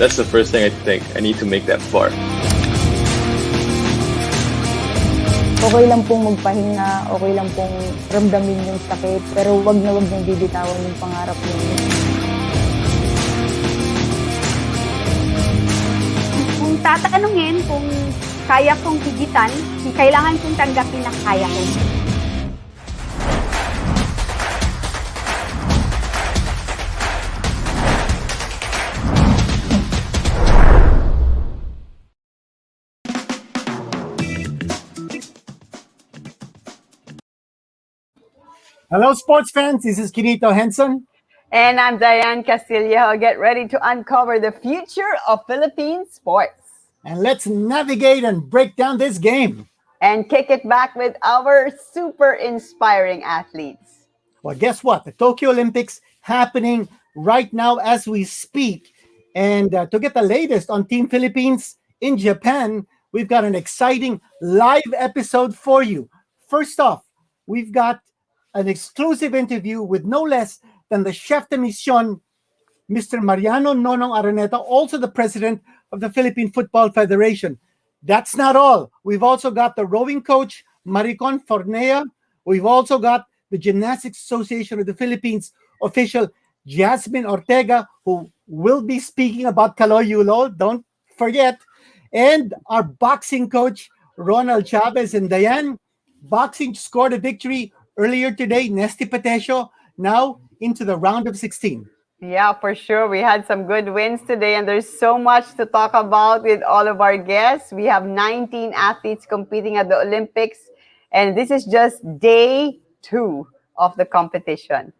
That's the first thing I think. I need to make that far. Okay lang pong magpahinga, okay lang pong ramdamin yung sakit, pero wag na wag niyong bibitawan yung pangarap niyo. Kung tatanungin kung kaya kong higitan, kailangan kong tanggapin na kaya ko. Hello, sports fans. This is Quinito Henson. And I'm Dyan Castillejo. Get ready to uncover the future of Philippine sports. And let's navigate and break down this game. And kick it back with our super inspiring athletes. Well, guess what? The Tokyo Olympics happening right now as we speak. And to get the latest on Team Philippines in Japan, we've got an exciting live episode for you. First off, we've got an exclusive interview with no less than the chef de mission, Mr. Mariano Araneta, also the president of the Philippine Football Federation. That's not all. We've also got the rowing coach, Maricon Fornea. We've also got the Gymnastics Association of the Philippines official, Jasmine Ortega, who will be speaking about Kaloyulo, don't forget. And our boxing coach, Ronald Chavez. And Dyan, boxing scored a victory earlier today, Nesty Patesio, now into the round of 16. Yeah, for sure. We had some good wins today, and there's so much to talk about with all of our guests. We have 19 athletes competing at the Olympics, and this is just day 2 of the competition.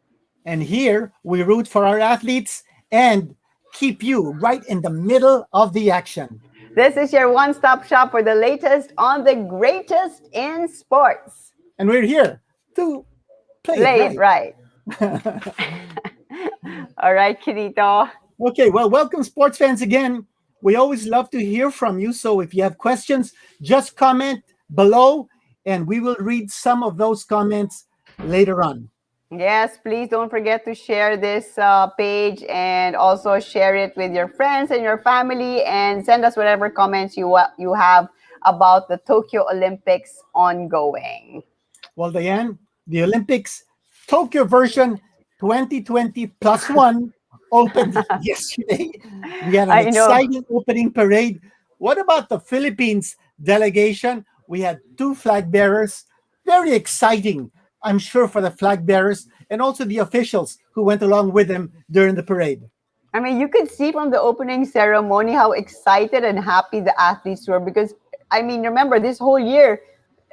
And here we root for our athletes and keep you right in the middle of the action. This is your one-stop shop for the latest on the greatest in sports. And we're here to play it right. All right, Quinito. Okay, well, welcome sports fans again. We always love to hear from you. So if you have questions, just comment below and we will read some of those comments later on. Yes, please don't forget to share this page and also share it with your friends and your family and send us whatever comments you have about the Tokyo Olympics ongoing. Well, Dyan, the Olympics Tokyo version 2020 plus one opened yesterday. We had an exciting opening parade. What about the Philippines delegation? We had 2 flag bearers. Very exciting, I'm sure, for the flag bearers and also the officials who went along with them during the parade. I mean, you could see from the opening ceremony how excited and happy the athletes were because, I mean, remember this whole year,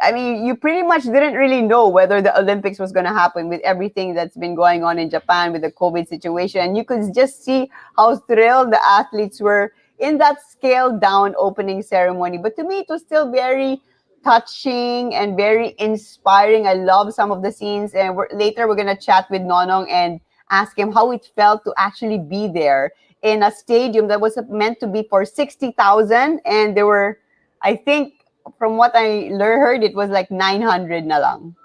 I mean, you pretty much didn't really know whether the Olympics was going to happen with everything that's been going on in Japan with the COVID situation. And you could just see how thrilled the athletes were in that scaled down opening ceremony. But to me, it was still very touching and very inspiring. I love some of the scenes. And later we're going to chat with Nonong and ask him how it felt to actually be there in a stadium that was meant to be for 60,000. And there were, I think, from what I heard, it was like 900 na lang.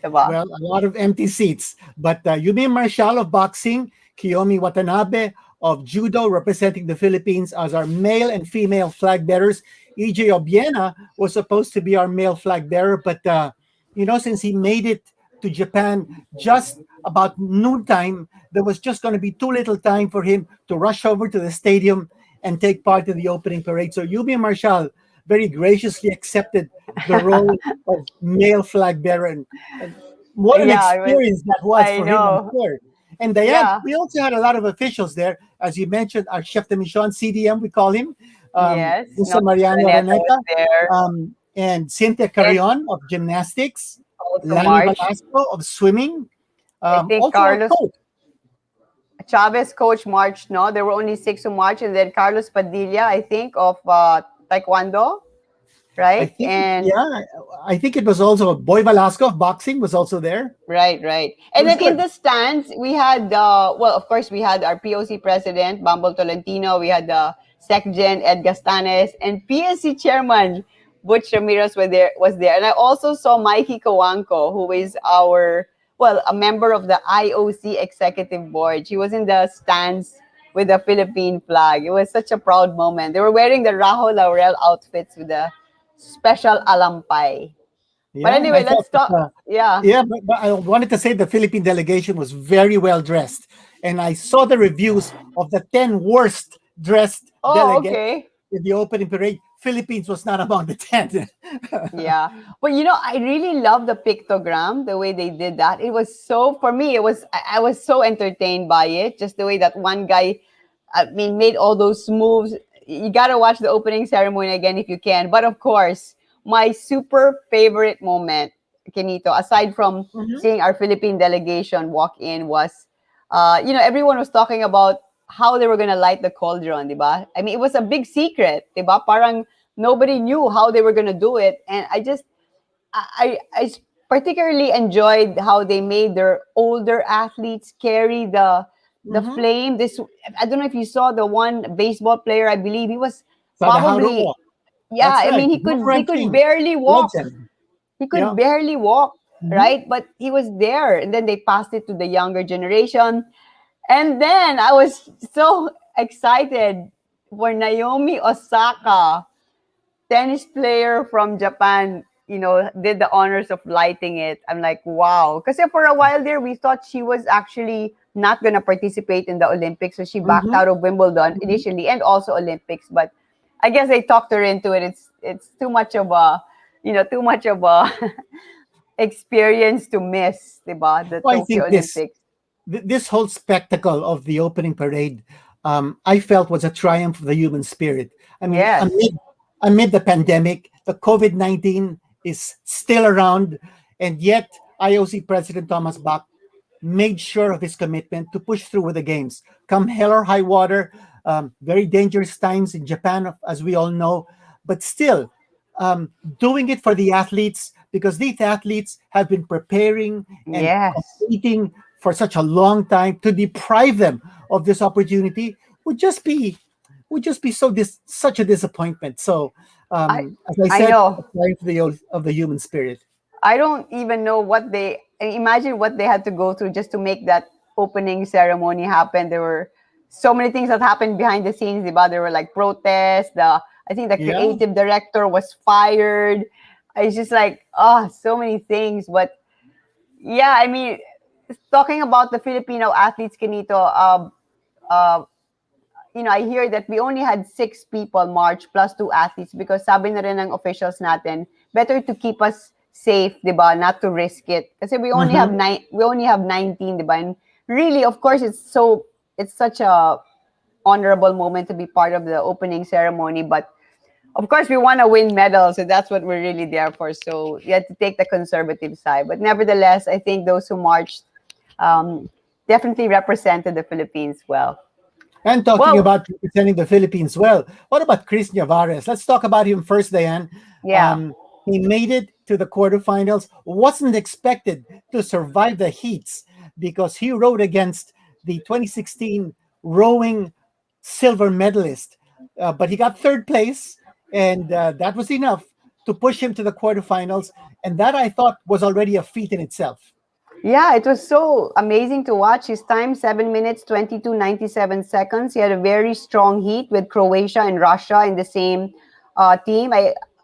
Diba? Well, a lot of empty seats. But Yumi Marshall of boxing, Kiyomi Watanabe of judo representing the Philippines as our male and female flag bearers. EJ Obiena was supposed to be our male flag bearer, but since he made it to Japan just about noontime, there was just going to be too little time for him to rush over to the stadium and take part in the opening parade. So Yumi Marshall very graciously accepted the role of male flag bearer. And what an experience that was for him, I'm sure. And Dyan, we also had a lot of officials there. As you mentioned, our chef de mission, CDM, we call him. Yes. Mr. Mariano Araneta. And Cynthia Carrion of gymnastics. Lani Velasco of swimming. I think Carlos Chavez coach marched, no? There were only 6 who marched. And then Carlos Padilla, I think, of Taekwondo, right? I think it was also Boy Velasco of boxing was also there. Right. And then in the stands, we had, of course, we had our POC president, Bumble Tolentino. We had the SecGen, Ed Gastanes, and PSC chairman, Butch Ramirez was there. And I also saw Mikey Coanco, who is a member of the IOC executive board. She was in the stands with the Philippine flag. It was such a proud moment. They were wearing the Rajo Laurel outfits with the special alampay. But Yeah, and I anyway, thought, let's talk. Yeah. yeah, but I wanted to say the Philippine delegation was very well dressed, and I saw the reviews of the 10 worst dressed Oh, delegates okay. in the opening parade. Philippines was not among the 10. Yeah. But I really love the pictogram, the way they did that. It was so, for me, I was so entertained by it. Just the way that one guy, I mean, made all those moves. You got to watch the opening ceremony again if you can. But of course, my super favorite moment, Quinito, aside from Mhm. seeing our Philippine delegation walk in, was, everyone was talking about how they were going to light the cauldron, di ba? I mean, it was a big secret, di ba? Parang nobody knew how they were going to do it. And I particularly enjoyed how they made their older athletes carry the Mhm. flame. This, I don't know if you saw the one baseball player. I believe he was probably, Sadaharu. yeah. That's I right. mean, he Boomerang could King. barely walk. Legend. He Yeah. could barely walk, Mhm. right? But he was there, and then they passed it to the younger generation. And then I was so excited for Naomi Osaka, tennis player from Japan, did the honors of lighting it. I'm like, wow. Because for a while there, we thought she was actually not going to participate in the Olympics. So she backed Mhm. out of Wimbledon Mhm. initially and also Olympics. But I guess they talked her into it. It's too much of a experience to miss, diba? The Well, I Tokyo think this Olympics. this whole spectacle of the opening parade, I felt was a triumph of the human spirit. I mean, Yes. amid the pandemic, the COVID-19 is still around, and yet IOC President Thomas Bach made sure of his commitment to push through with the games. Come hell or high water, very dangerous times in Japan, as we all know, but still doing it for the athletes because these athletes have been preparing and Yes. competing for such a long time. To deprive them of this opportunity would just be such a disappointment. So, I as I I said, a know. triumph of the human spirit. I don't even know imagine what they had to go through just to make that opening ceremony happen. There were so many things that happened behind the scenes, diba? There were like protests. I think the Yeah. creative director was fired. It's just like, oh, so many things. But yeah, I mean, talking about the Filipino athletes, Kenito, uh, I hear that we only had 6 people march plus 2 athletes because sabi na rin ng officials natin, better to keep us safe, 'di ba? Not to risk it. Kasi Mhm. we only have 19, 'di ba? And really, of course, it's such a honorable moment to be part of the opening ceremony, but of course we want to win medals, so that's what we're really there for. So you have to take the conservative side. But nevertheless, I think those who marched definitely represented the Philippines well. And talking Well, about representing the Philippines well, what about Chris Navares? Let's talk about him first, Diane. yeah. He made it to the quarterfinals, wasn't expected to survive the heats because he rowed against the 2016 rowing silver medalist. But he got third place, and that was enough to push him to the quarterfinals. And that I thought was already a feat in itself. Yeah, it was so amazing to watch. His time, 7 minutes, 22:97 seconds. He had a very strong heat with Croatia and Russia in the same team.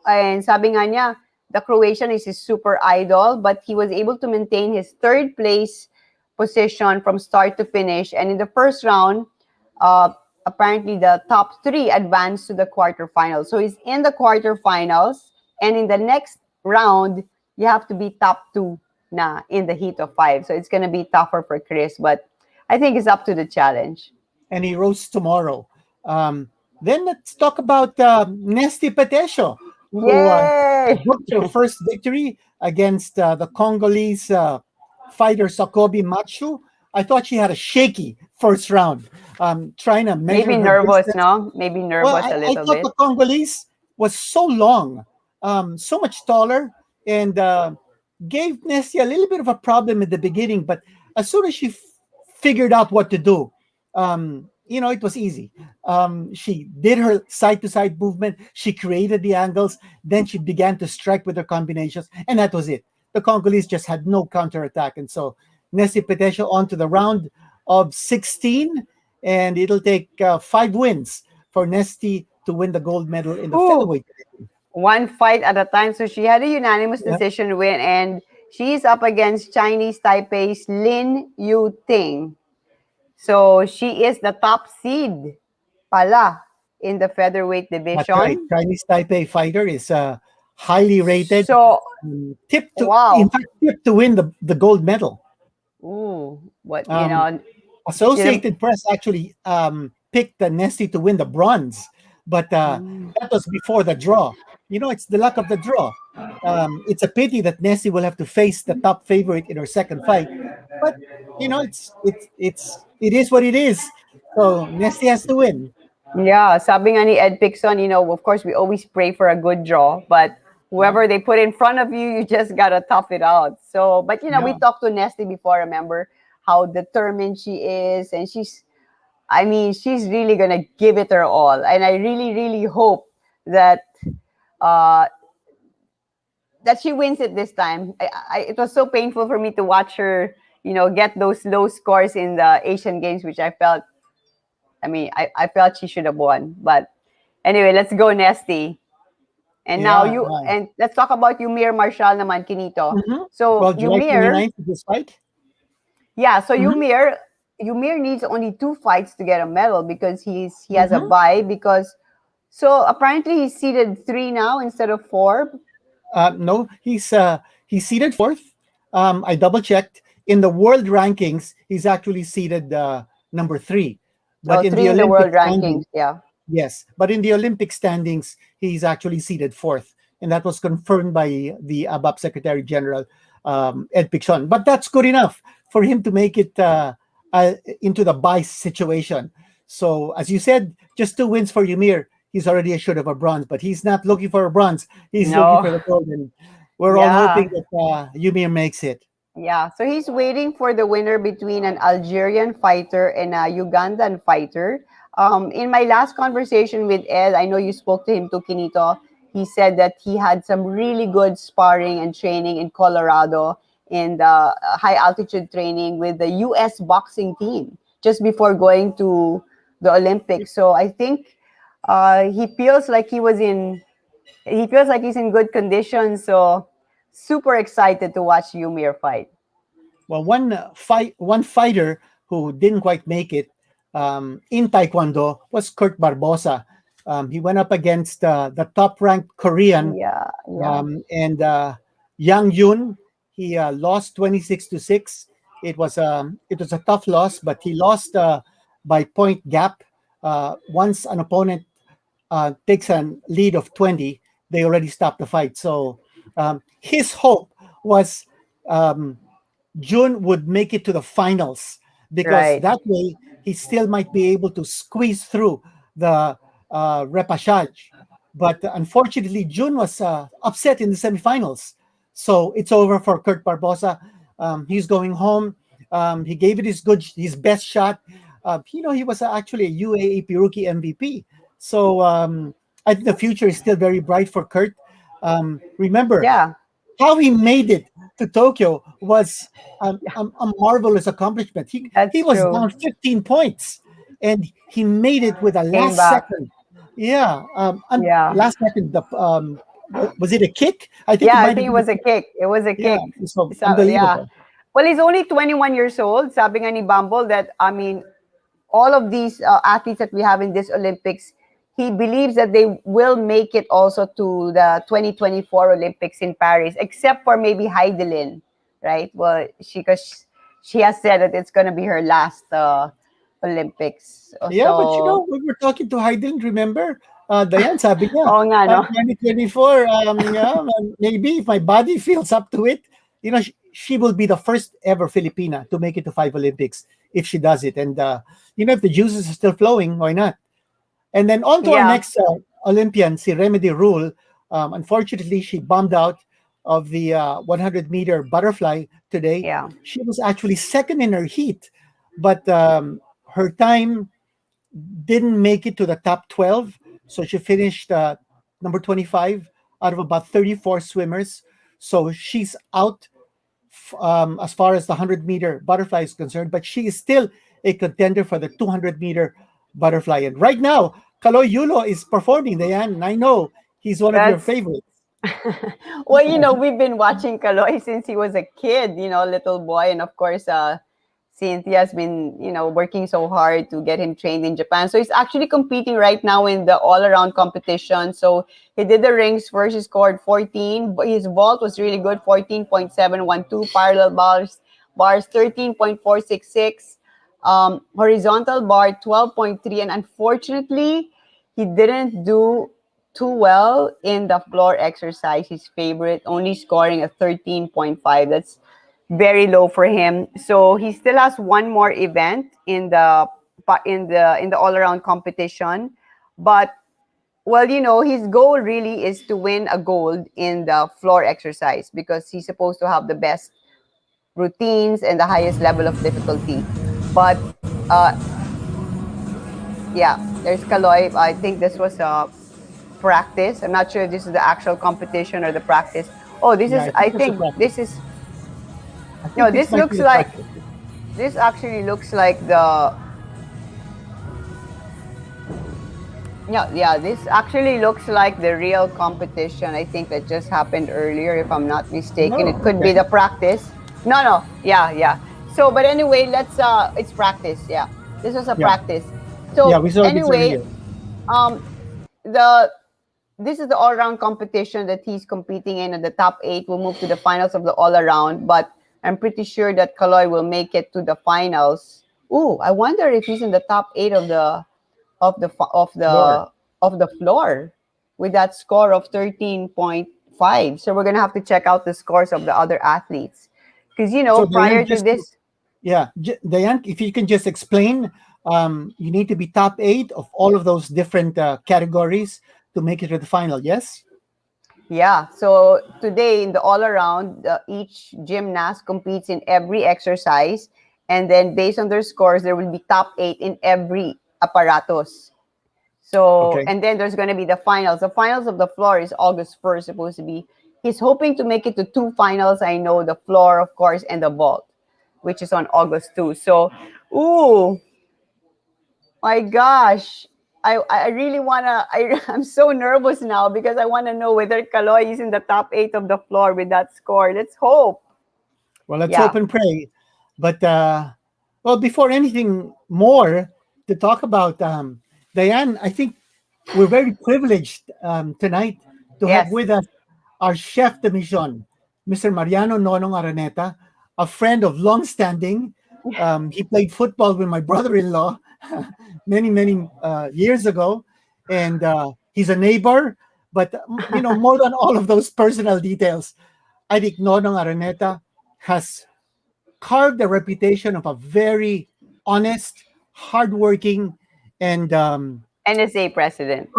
And sabi nga niya, the Croatian is his super idol, but he was able to maintain his third place position from start to finish. And in the first round, apparently the top three advanced to the quarterfinals. So he's in the quarterfinals, and in the next round, you have to be top two na in the heat of five. So it's gonna be tougher for Chris, but I think it's up to the challenge. And he rows tomorrow. Then let's talk about Nesty Petesio, who Yay! booked her first victory against the Congolese fighter Sakobi Machu. I thought she had a shaky first round, trying to measure Maybe her nervous, distance. no? Maybe Well, nervous a I little thought the bit. Congolese was so long, so much taller, and gave Nessie a little bit of a problem in the beginning. But as soon as she figured out what to do, it was easy. She did her side to side movement, she created the angles, then she began to strike with her combinations, and that was it. The Congolese just had no counterattack. And so Nessie Petesio on to the round of 16. and it'll take 5 wins for Nesty to win the gold medal in the Ooh. featherweight division. One fight at a time. So she had a unanimous Yeah. decision win, and she's up against Chinese Taipei's Lin Yu Ting. So she is the top seed pala in the featherweight That's right. division. Chinese Taipei fighter is highly rated, So tipped to, wow. in fact, tipped to win the gold medal. Ooh, what you Um, know? Associated Press actually picked the Nesty to win the bronze, but that was before the draw. It's the luck of the draw. It's a pity that Nesty will have to face the top favorite in her second fight, but it is what it is. So Nesty has to win. Yeah, sabi nga ni Ed Pixon, of course, we always pray for a good draw, but whoever they put in front of you, you just gotta tough it out. So, but we Yeah. talked to Nesty before, remember how determined she is, and she's really gonna give it her all, and I really, really hope that uh, that she wins it this time. It was so painful for me to watch her, get those low scores in the Asian Games, which I felt. I felt she should have won. But anyway, let's go, Nesty. And now Yeah. and let's talk about Yumir Marshall naman, Quinito. Mhm. So Well, July Yumir, 29th is this fight. yeah. So Mhm. Yumir needs only 2 fights to get a medal because he has a Mhm. bye because. So apparently he's seeded 3 now instead of 4. No, he's seated fourth. I double checked. In the world rankings, he's actually seated number 3. But in 3 the in the world Olympic rankings. standings, Yeah. yes. But in the Olympic standings, he's actually seated fourth, and that was confirmed by the ABAP Secretary General Ed Picson. But that's good enough for him to make it into the bye situation. So, as you said, just 2 wins for Ymir. He's already assured of a bronze, but he's not looking for a bronze. He's No. looking for the gold, and we're all Yeah. hoping that Ymir makes it. Yeah, so he's waiting for the winner between an Algerian fighter and a Ugandan fighter. In my last conversation with Ed, I know you spoke to him to Quinito. He said that he had some really good sparring and training in Colorado in the high altitude training with the U.S. boxing team just before going to the Olympics. So I think he feels like he's in good condition. So super excited to watch Ymir fight. Well, one fighter who didn't quite make it in Taekwondo was Kurt Barbosa. He went up against the top-ranked Korean, Yeah. and Yang Yun. He lost 26-6. It was a tough loss, but he lost by point gap. Once an opponent takes a lead of 20, they already stop the fight. So his hope was June would make it to the finals, because Right. that way he still might be able to squeeze through the repechage. But unfortunately, June was upset in the semifinals. So it's over for Kurt Barbosa. He's going home. He gave it his best shot. He was actually a UAAP rookie MVP. So I think the future is still very bright for Kurt. Remember, Yeah. how he made it to Tokyo was a marvelous accomplishment. That's He was true. down 15 points, and he made it with a Came last back. second. Yeah, Yeah. last second. Was it a kick? I think Yeah, I might think it have was been a kick. It was a Yeah, kick. so So, yeah. unbelievable. Well, he's only 21 years old. Sabi nga ni Bumble that, all of these athletes that we have in this Olympics, he believes that they will make it also to the 2024 Olympics in Paris, except for maybe Heidelin, right? Well, because she has said that it's going to be her last Olympics. Yeah, but So, we were talking to Hayden, remember? Diane, sabi niya, oo nga, no? 2024, maybe if my body feels up to it, she will be the first ever Filipina to make it to 5 Olympics if she does it. And, if the juices are still flowing, why not? And then on to our Yeah. next Olympian, si Remedy Rule. Unfortunately, she bombed out of the 100-meter butterfly today. Yeah. She was actually second in her heat, but her time didn't make it to the top 12. So she finished number 25 out of about 34 swimmers. So she's out as far as the 100-meter butterfly is concerned, but she is still a contender for the 200-meter butterfly. And right now, Kaloy Yulo is performing, Dayan, and I know he's one of your That's favorites. well, we've been watching Kaloy since he was a kid, little boy. And of course, Cynthia's been, working so hard to get him trained in Japan. So he's actually competing right now in the all-around competition. So he did the rings first. He scored 14. But his vault was really good, 14.712. Parallel bars 13.466. Horizontal bar 12.3. And unfortunately, he didn't do too well in the floor exercise, his favorite, only scoring a 13.5. That's very low for him. So he still has one more event in the all-around competition. But well, his goal really is to win a gold in the floor exercise because he's supposed to have the best routines and the highest level of difficulty. But yeah, there's Kaloy. I think this was a practice. I'm not sure if this is the actual competition or the practice. Oh, this Yeah, is. I I think it's a think practice. this is. I think No, this this might looks be a like. practice. This actually looks like the. Yeah. This actually looks like the real competition. I think that just happened earlier, if I'm not mistaken. No, It could be okay. the practice. No. Yeah. So, but anyway, let's. It's practice. Yeah, this was a Yeah, practice. yeah, So we saw this anyway, earlier. um, the this is the all-round competition that he's competing in, and the top 8 will move to the finals of the all-around. But I'm pretty sure that Kaloy will make it to the finals. Ooh, I wonder if he's in the top 8 of the fi- Floor. of the floor with that score of 13.5. So we're gonna have to check out the scores of the other athletes because So prior Dayan, to this, Dayan, if you can just explain, you need to be top 8 of all of those different categories to make it to the final. Yes. yeah. So today in the all around, each gymnast competes in every exercise, and then based on their scores, there will be top 8 in every apparatus. So, Okay. and then there's going to be the finals. The finals of the floor is August 1st, supposed to be. He's hoping to make it to 2 finals. I know the floor, of course, and the vault, which is on August 2. So, ooh, my gosh. I really want to, I'm so nervous now because I want to know whether Kaloy is in the top 8 of the floor with that score. Let's hope. Well, let's Yeah. hope and pray. But well, before anything more to talk about, Diane, I think we're very privileged tonight to have Yes. with us our chef de mission, Mr. Mariano Nonong Araneta, a friend of long standing. He played football with my brother-in-law many years ago, and he's a neighbor. But more than all of those personal details, I think Nonong Araneta has carved a reputation of a very honest, hardworking, and NSA president.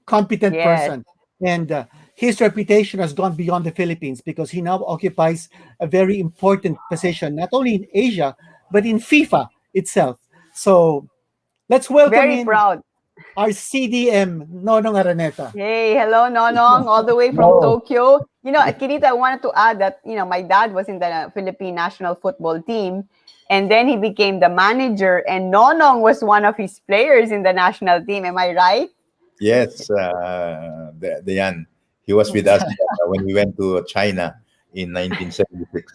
competent Yes. person. And his reputation has gone beyond the Philippines because he now occupies a very important position, not only in Asia, but in FIFA itself. So let's welcome Very in proud. our CDM, Nonong Araneta. Hey, hello, Nonong, all the way from Tokyo. Quinito, I wanted to add that, my dad was in the Philippine national football team, and then he became the manager, and Nonong was one of his players in the national team. Am I right? Yes, the Yan. He was with us when we went to China in 1976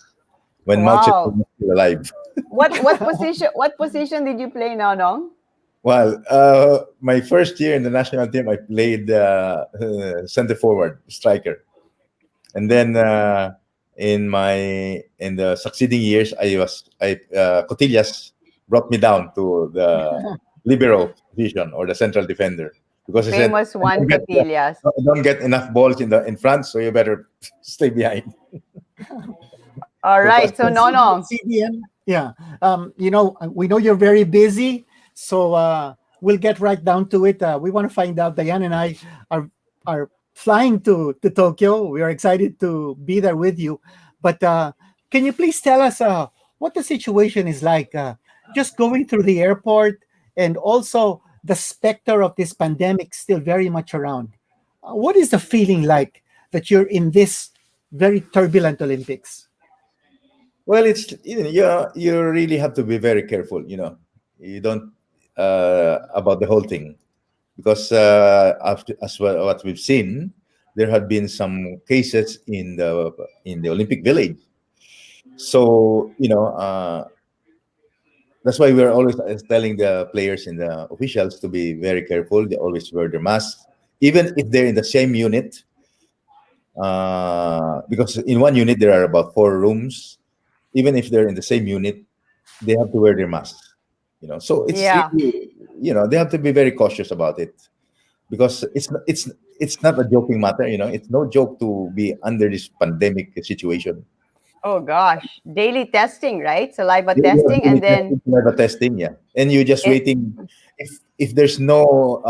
when Mao Wow. Zedong was still alive. What position did you play, Nonong? Well, my first year in the national team, I played center forward, striker, and then in the succeeding years, Cotillas brought me down to the libero position or the central defender because he said, Famous "You Juan Cotillas. don't get enough balls in front, so you better stay behind." All right, so So Nonong. CDM, yeah. We know you're very busy, so we'll get right down to it. We want to find out. Diane and I are flying to Tokyo. We are excited to be there with you. But can you please tell us what the situation is like? Just going through the airport, and also the specter of this pandemic still very much around. What is the feeling like that you're in this very turbulent Olympics? Well, it's you really have to be very careful. You don't about the whole thing because after as well what we've seen, there had been some cases in the Olympic Village. So that's why we're always telling the players and the officials to be very careful. They always wear their masks, even if they're in the same unit. Because in one unit there are about 4 rooms. Even if they're in the same unit, they have to wear their masks. So it's Yeah. really, they have to be very cautious about it because it's not a joking matter. It's no joke to be under this pandemic situation. Oh gosh, daily testing, right? Saliva You have testing, and then saliva testing, yeah, and you're just it, waiting. If there's no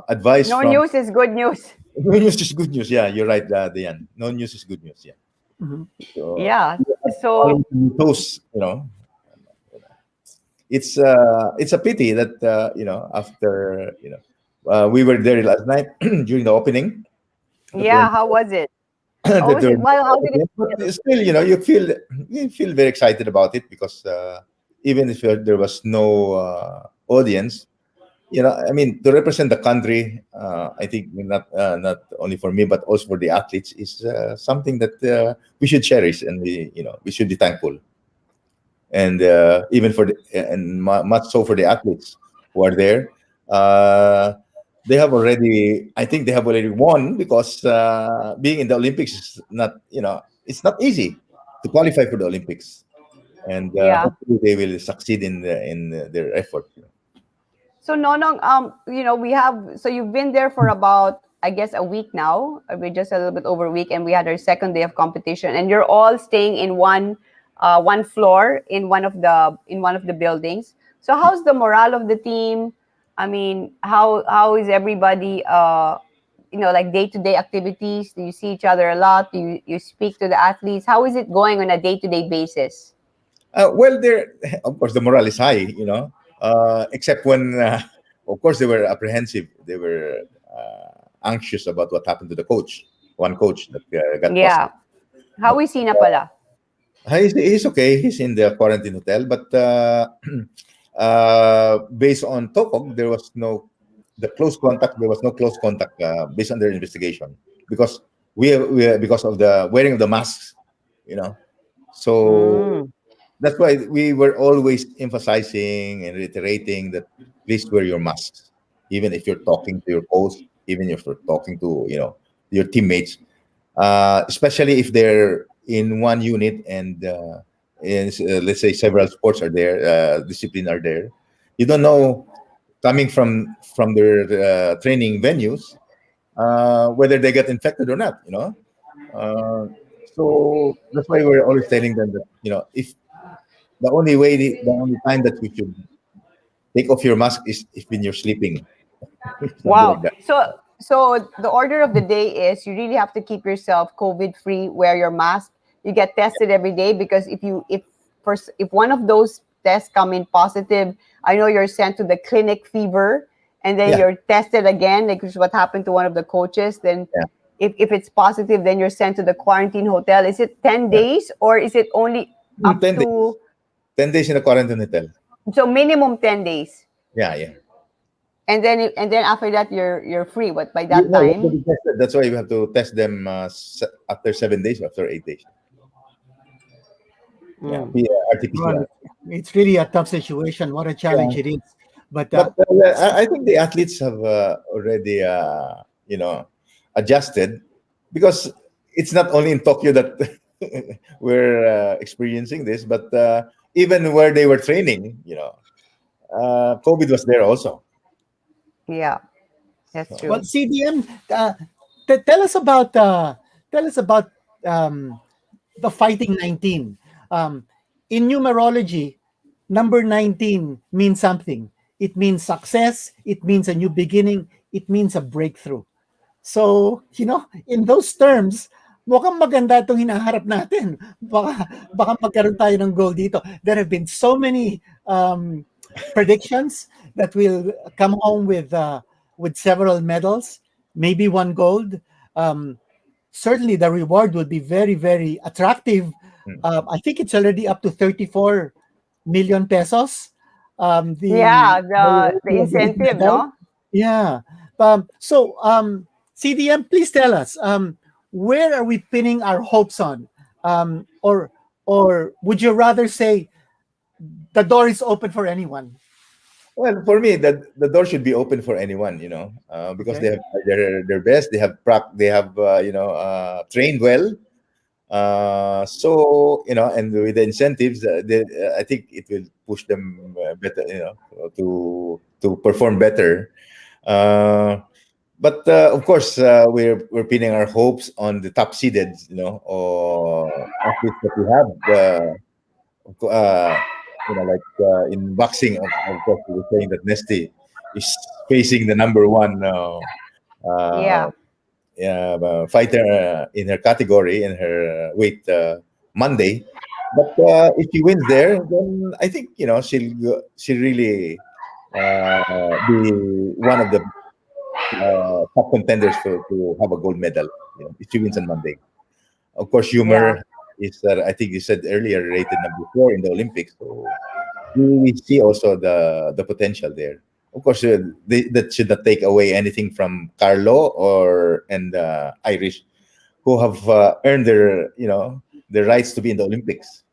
advice no from news is good news. no news is good news. Yeah, you're right, Diane. No news is good news. Yeah. Mhm. So Yeah. all So those, it's a pity that after we were there last night during the opening. That there, yeah, how was it? How that was there it? Well, how did it but feel? still, you feel very excited about it because even if there was no audience, I mean, to represent the country, I think not only for me but also for the athletes is something that we should cherish and we should be thankful. And even for much so for the athletes who are there. Uh, I think they have already won because being in the Olympics is not, it's not easy to qualify for the Olympics, and Yeah. hopefully they will succeed in their effort. So Nonong, we have so you've been there for about I guess a week now. We're just a little bit over a week, and we had our second day of competition, and you're all staying in one floor in one of the buildings. So how's the morale of the team? I mean, how is everybody? Like day to day activities. Do you see each other a lot? Do you speak to the athletes? How is it going on a day to day basis? Well, there, of course, the morale is high, except when, of course, they were apprehensive. They were anxious about what happened to the coach, one coach that got Yeah. positive. How But is Sina pala? he's okay. He's in the quarantine hotel. But based on TOCOG, there was no the close contact. There was no close contact based on their investigation because because of the wearing of the masks, you know. So Mm. that's why we were always emphasizing and reiterating that please wear your masks, even if you're talking to your coach, even if you're talking to your teammates, especially if they're in one unit and let's say several sports are there, discipline are there. You don't know coming from their training venues whether they get infected or not. Uh, so that's why we're always telling them that if the only time that you should take off your mask is if when you're sleeping, something like Wow. that. So the order of the day is you really have to keep yourself COVID free, wear your mask. You get tested every day because if one of those tests come in positive, I know you're sent to the clinic fever and then Yeah, you're tested again, like which is what happened to one of the coaches. Then yeah, if it's positive, then you're sent to the quarantine hotel. Is it 10 yeah. days or is it only up 10 days. to 10 days in a quarantine hotel. so minimum 10 days? Yeah, yeah. And then after that you're free. But by You, that no, you have to time, be tested. That's why you have to test them after 7 days, after 8 days. Yeah, mm, Well, RT-PCR. it's really a tough situation. What a Yeah. challenge it is. But But I think the athletes have already, adjusted because it's not only in Tokyo that we're experiencing this, but even where they were training, COVID was there also. yeah, that's So, well, true. CDM, tell us about um, the Fighting 19. In numerology, number 19 means something. It means success. It means a new beginning. It means a breakthrough. So, in those terms, mukhang maganda itong hinaharap natin. Baka magkaroon tayo ng goal dito. There have been so many predictions that will come home with several medals, maybe one gold. Um, Certainly, the reward would be very, very attractive I think it's already up to 34 million pesos. Yeah, the incentive, no? Yeah. CDM, please tell us, where are we pinning our hopes on? Or would you rather say the door is open for anyone? Well, for me, the door should be open for anyone, because Okay. they have their best. They have trained well. So and with the incentives, I think it will push them better, to perform better. Uh, but of course, we're pinning our hopes on the top seeded, or athletes that we have. Uh, in boxing, of course, we were saying that Nesty is facing the number one Yeah. fighter in her category, in her weight, Monday. But if she wins there, then I think she'll really be one of the top contenders to have a gold medal. If she wins on Monday. Of course, Yeah. humor is, I think you said earlier, rated number 4 in the Olympics. So we see also the potential there. Of course, that should not take away anything from Carlo and Irish, who have earned their rights to be in the Olympics.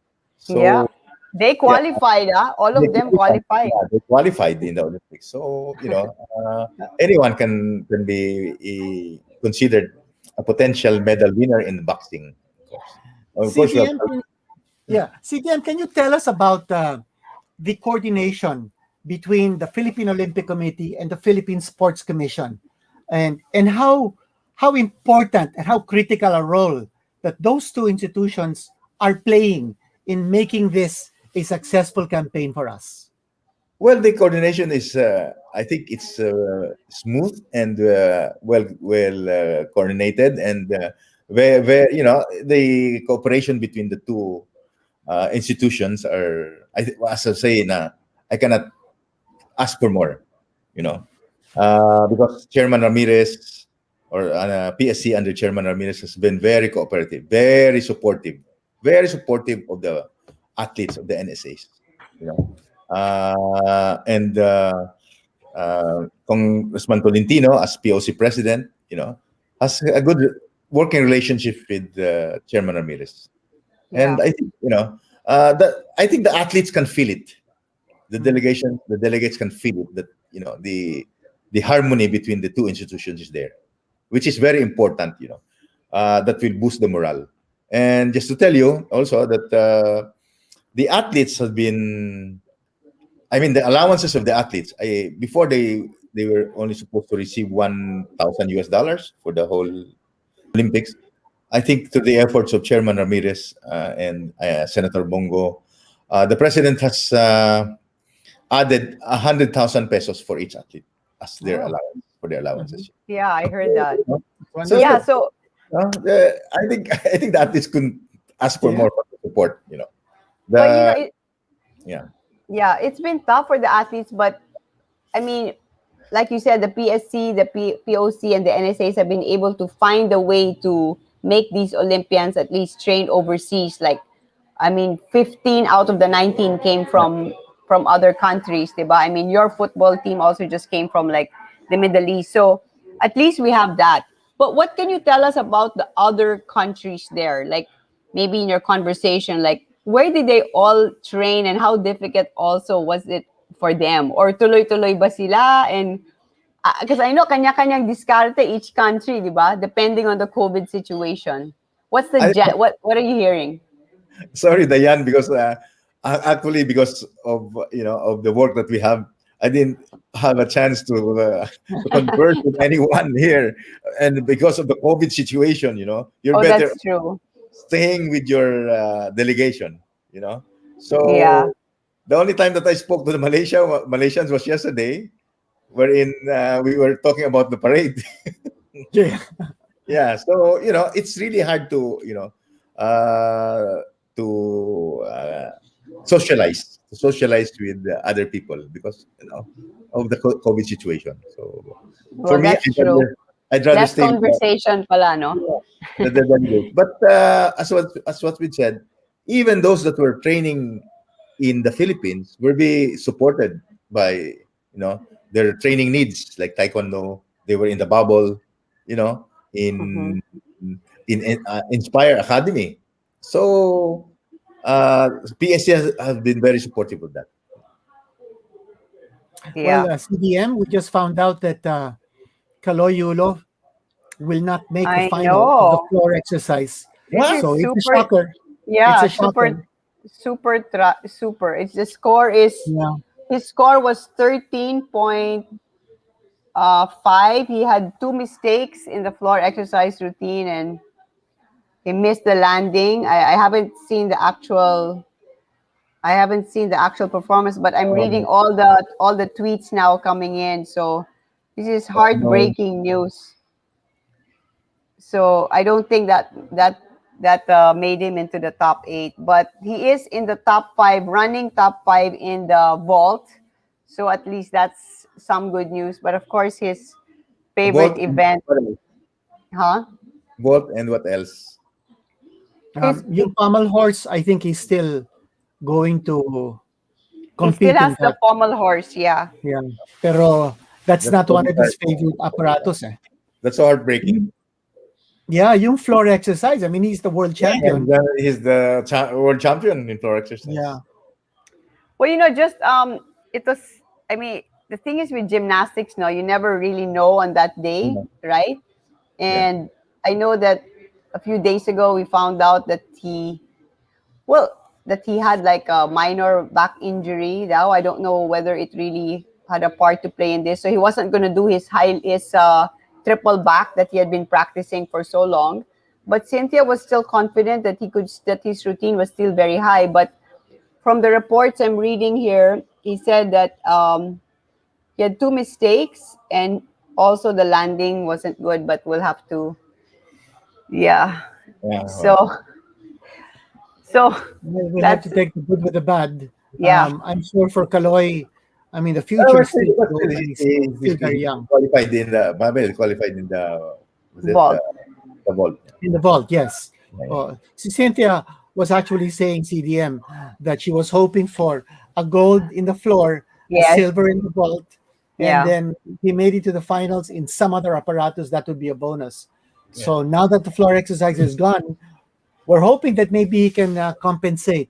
Yeah. So They yeah, qualified, all of them qualified. they qualified in the Olympics. So anyone can be considered a potential medal winner in boxing. Of course, we have. CDM, CDM, can you tell us about the coordination between the Philippine Olympic Committee and the Philippine Sports Commission, and how important and how critical a role that those two institutions are playing in making this a successful campaign for us? Well, the coordination is, I think it's smooth and well coordinated, and very, the cooperation between the two institutions are, as I say, I cannot ask for more, because Chairman Ramirez, or PSC under Chairman Ramirez, has been very cooperative, very supportive of the athletes of the NSAs, and Congressman Tolentino, as POC president, has a good working relationship with Chairman Ramirez. And Yeah. I think I think the athletes can feel it. The delegates can feel it, that the harmony between the two institutions is there, which is very important. That will boost the morale. And just to tell you also that the athletes have been, I mean, the allowances of the athletes. Before they were only supposed to receive $1,000 for the whole Olympics. I think through the efforts of Chairman Ramirez and Senator Bongo, the president has added 100,000 pesos for each athlete as their allowance, for their allowances. Yeah, I heard that. So Yeah, so I think the athletes couldn't ask for more support. but Yeah. yeah, it's been tough for the athletes, but I mean, like you said, the PSC, the POC, and the NSAs have been able to find a way to make these Olympians at least train overseas. Like, I mean, 15 out of the 19 came from other countries, diba? I mean, your football team also just came from like the Middle East. So at least we have that. But what can you tell us about the other countries there? Like maybe in your conversation, like where did they all train and how difficult also was it for them? Or tuloy-tuloy ba sila? And because I know kanya-kanyang diskarte each country, di ba? Depending on the COVID situation. What's the what are you hearing? Sorry, Diane, because actually, because of of the work that we have, I didn't have a chance to converse with anyone here, and because of the COVID situation, you're better That's true. staying with your delegation. So Yeah. the only time that I spoke to the Malaysians was yesterday, wherein we were talking about the parade. Yeah. Yeah, so it's really hard to socialize with other people because of the COVID situation. So for Well, me, that's true. I'd rather Less stay with conversation pala, no? the delegate. But as what we said, even those that were training in the Philippines will be supported by their training needs like taekwondo. They were in the bubble, you know, Mhm. in Inspire Academy. So PSC has been very supportive of that. Well, Yeah. CDM, we just found out that Kaloy Yulo will not make the I final of the know. floor exercise. This What? is So it's a super. shocker. It's Yeah, a shocker. super. It's the score is Yeah. his score was 13.5. He had two mistakes in the floor exercise routine and he missed the landing. I haven't seen the actual performance, but I'm reading Um, all the tweets now coming in. So this is no. heartbreaking news. So I don't think that made him into the top 8, but he is in the top 5, running top 5 in the vault. So at least that's some good news. But of course, his favorite Bolt, event, huh? Bolt, and what else? His Yung pommel horse, I think he's still going to he still compete has in the that. pommel horse, yeah. Yeah. Pero that's That's not so one of his hard. favorite apparatus. Eh. That's so heartbreaking. Yeah, yung floor exercise. I mean, he's the world champion. And he's the world champion in floor exercise. Yeah. Well, just it was. I mean, the thing is with gymnastics, no, you never really know on that day, Yeah. right? Yeah. And I know that a few days ago we found out that he had like a minor back injury. Now I don't know whether it really had a part to play in this. So he wasn't going to do his triple back that he had been practicing for so long. But Cynthia was still confident that his routine was still very high. But from the reports I'm reading here, he said that he had two mistakes and also the landing wasn't good. But we'll have to, yeah. Yeah. So so We'll have to that's take the good with the bad. yeah. I'm sure for Kaloy, I mean, the Well, future is still but gold and he's still very he young. qualified in the Mabel qualified in the was it Vault. the vault. In the vault, yes. Yeah. Si Cynthia was actually saying, CDM, that she was hoping for a gold in the floor, a Yes. silver in the vault, and Yeah. then he made it to the finals in some other apparatus. That would be a bonus. So now that the floor exercise is gone, we're hoping that maybe he can compensate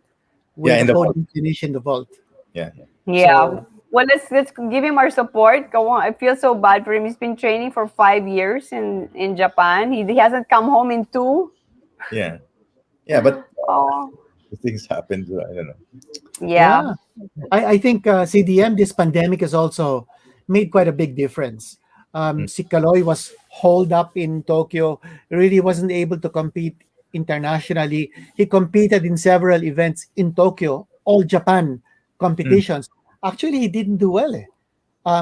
with Yeah, in the the vault. podium finish in the vault. Yeah. Yeah. So- Well, let's give him our support. Go on. I feel so bad for him. He's been training for 5 years in Japan. He hasn't come home in 2. Yeah. Yeah, but Oh. things happen. So I don't know. Yeah. I think CDM, this pandemic has also made quite a big difference. Si Kaloy was holed up in Tokyo, really wasn't able to compete internationally. He competed in several events in Tokyo, all Japan competitions. Actually, he didn't do well.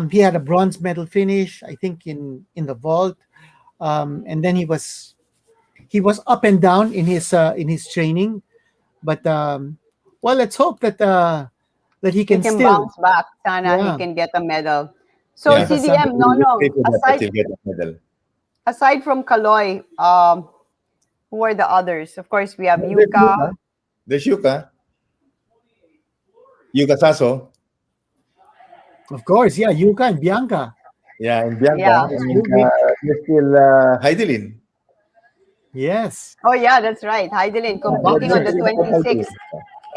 He had a bronze medal finish, I think, in the vault, and then he was up and down in his training. But well, let's hope that he He can can still. bounce back. Sana Yeah. he can get a medal. So Yeah. CDM, We'll no. pray for that Aside he'll get a medal. aside from Kaloy, who are the others? Of course, we have There's Yuka. There's Yuka Sasso. Of course, yeah, Yuka and Bianca. Yeah, and Bianca. Yeah. And there's still Heidelin. Yes. Oh yeah, that's right. Heidelin competing on the There's 26th,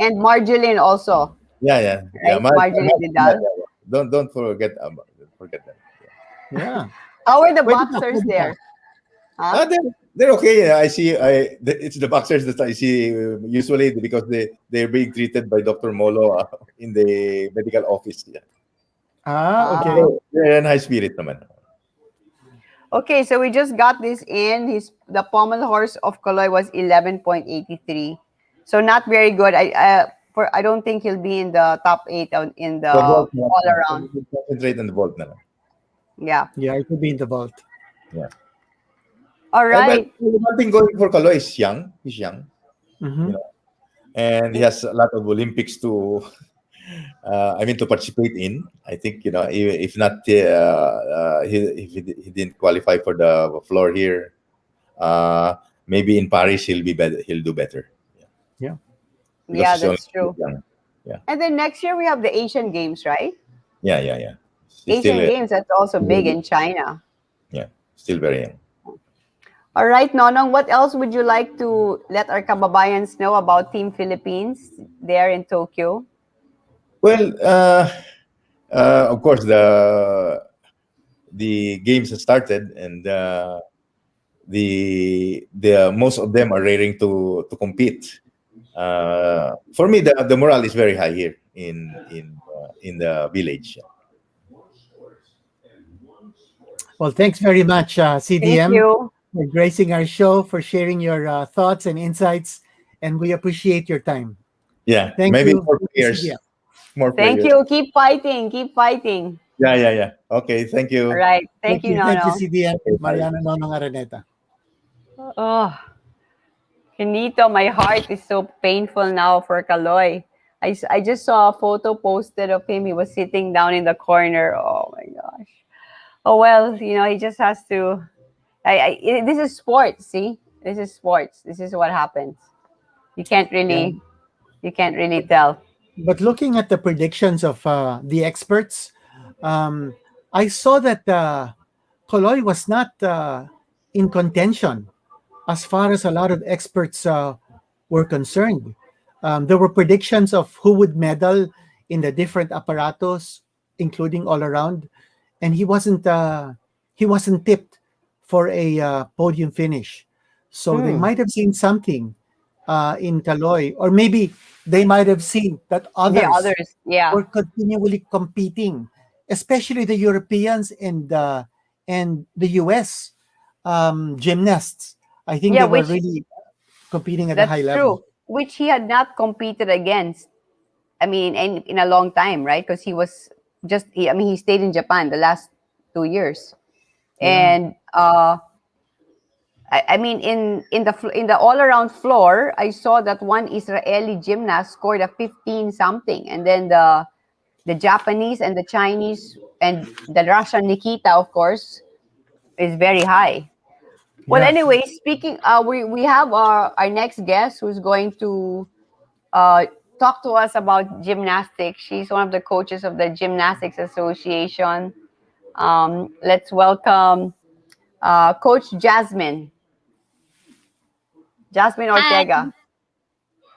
and Marjeline also. Yeah. Right? Marjorie Vidal. Don't forget them. Yeah. How are the Pwede pa, boxers pwede pa. there? Huh? They're okay. I see. It's the boxers that I see usually because they're being treated by Dr. Molo in the medical office. Yeah. Okay. They're in high spirit naman. Okay, so we just got this in. The pommel horse of Kaloy was 11.83, so not very good. I don't think he'll be in the top 8 in the all around. Concentrate on the vault na lang. Yeah. Yeah, it could be in the vault. Yeah. All right. But one thing going for Kaloy is young. He's young. Mhm. You know, and he has a lot of Olympics to to participate in. I think if not if he didn't qualify for the floor here, maybe in Paris he'll be better. He'll do better. Yeah. because Yeah, she's only that's true. young. Yeah, And then next year we have the Asian Games, right? yeah. She's still, Asian Games, that's also big in China. yeah, still very young. All right, Nonong, what else would you like to let our kababayans know about Team Philippines there in Tokyo? Well, of course, the games have started, and the most of them are raring to compete. For me, the morale is very high here in the village. Well, thanks very much, Thank CDM, you. for gracing our show, for sharing your thoughts and insights, and we appreciate your time. Yeah, Thank maybe you, more players, CDM. more Thank players. you. Keep fighting. Keep fighting. Yeah. Okay, thank All you. right. Thank you, Thank you, Nonong. CDM, Okay, bye. Mariano Nonong Araneta. Oh, Quinito, my heart is so painful now for Kaloy. I just saw a photo posted of him. He was sitting down in the corner. Oh my gosh. Oh well, he just has to. This is sports. See, this is sports. This is what happens. You can't Yeah. really, you can't really tell. But looking at the predictions of the experts, um, I saw that Koloy was not in contention as far as a lot of experts were concerned. There were predictions of who would medal in the different apparatos, including all around, and he wasn't tipped for a podium finish. So they Hmm. might have seen something in Kaloy, or maybe they might have seen that The others others, yeah, were continually competing, especially the Europeans and the US gymnasts. I think yeah, they were which really competing at a high that's level. true. Which he had not competed against. I mean, in a long time, right? Because he was he stayed in Japan the last 2 years, Yeah, and I mean, in the all around floor, I saw that one Israeli gymnast scored a 15 something, and then the Japanese and the Chinese and the Russian Nikita, of course, is very high. Well, yeah. anyway, speaking, we have our next guest who's going to uh, talk to us about gymnastics. She's one of the coaches of the Gymnastics Association. Let's welcome Coach Jasmine Hi. Ortega.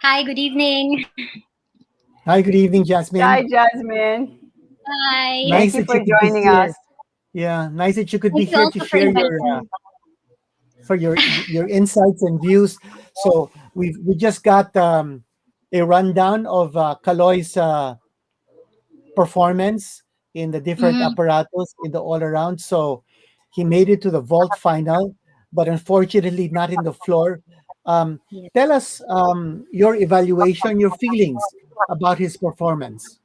Hi, good evening. Hi, good evening, Hi, Jasmine. Jasmine. Hi. Thank Nice you that for you could be joining us. here. Yeah, nice that you could be Thank you here to also for share inviting me. for your insights and views. So we just got a rundown of Kaloy's performance in the different Mhm. apparatus in the all around. So he made it to the vault final, but unfortunately not in the floor. Um, Yeah. Tell us your evaluation, your feelings about his performance.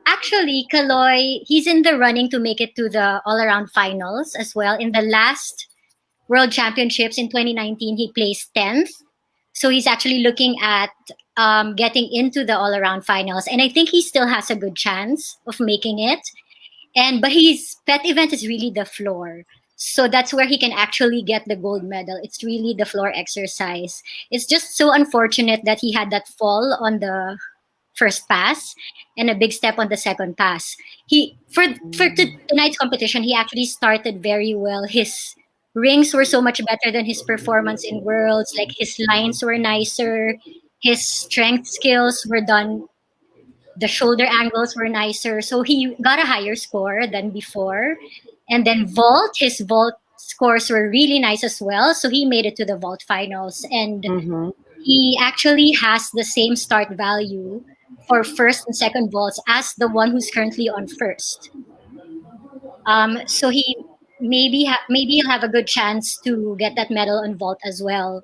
Actually, Kaloy, he's in the running to make it to the all-around finals as well. In the last World Championships in 2019, he placed 10th. So he's actually looking at getting into the all-around finals. And I think he still has a good chance of making it. But his pet event is really the floor. So that's where he can actually get the gold medal. It's really the floor exercise. It's just so unfortunate that he had that fall on the first pass and a big step on the second pass. He for tonight's competition, he actually started very well. His rings were so much better than his performance in worlds. Like his lines were nicer, his strength skills were done, the shoulder angles were nicer. So he got a higher score than before. And then his vault scores were really nice as well. So he made it to the vault finals. And Mm-hmm. he actually has the same start value for first and second vaults as the one who's currently on first. So he maybe he'll have a good chance to get that medal on vault as well.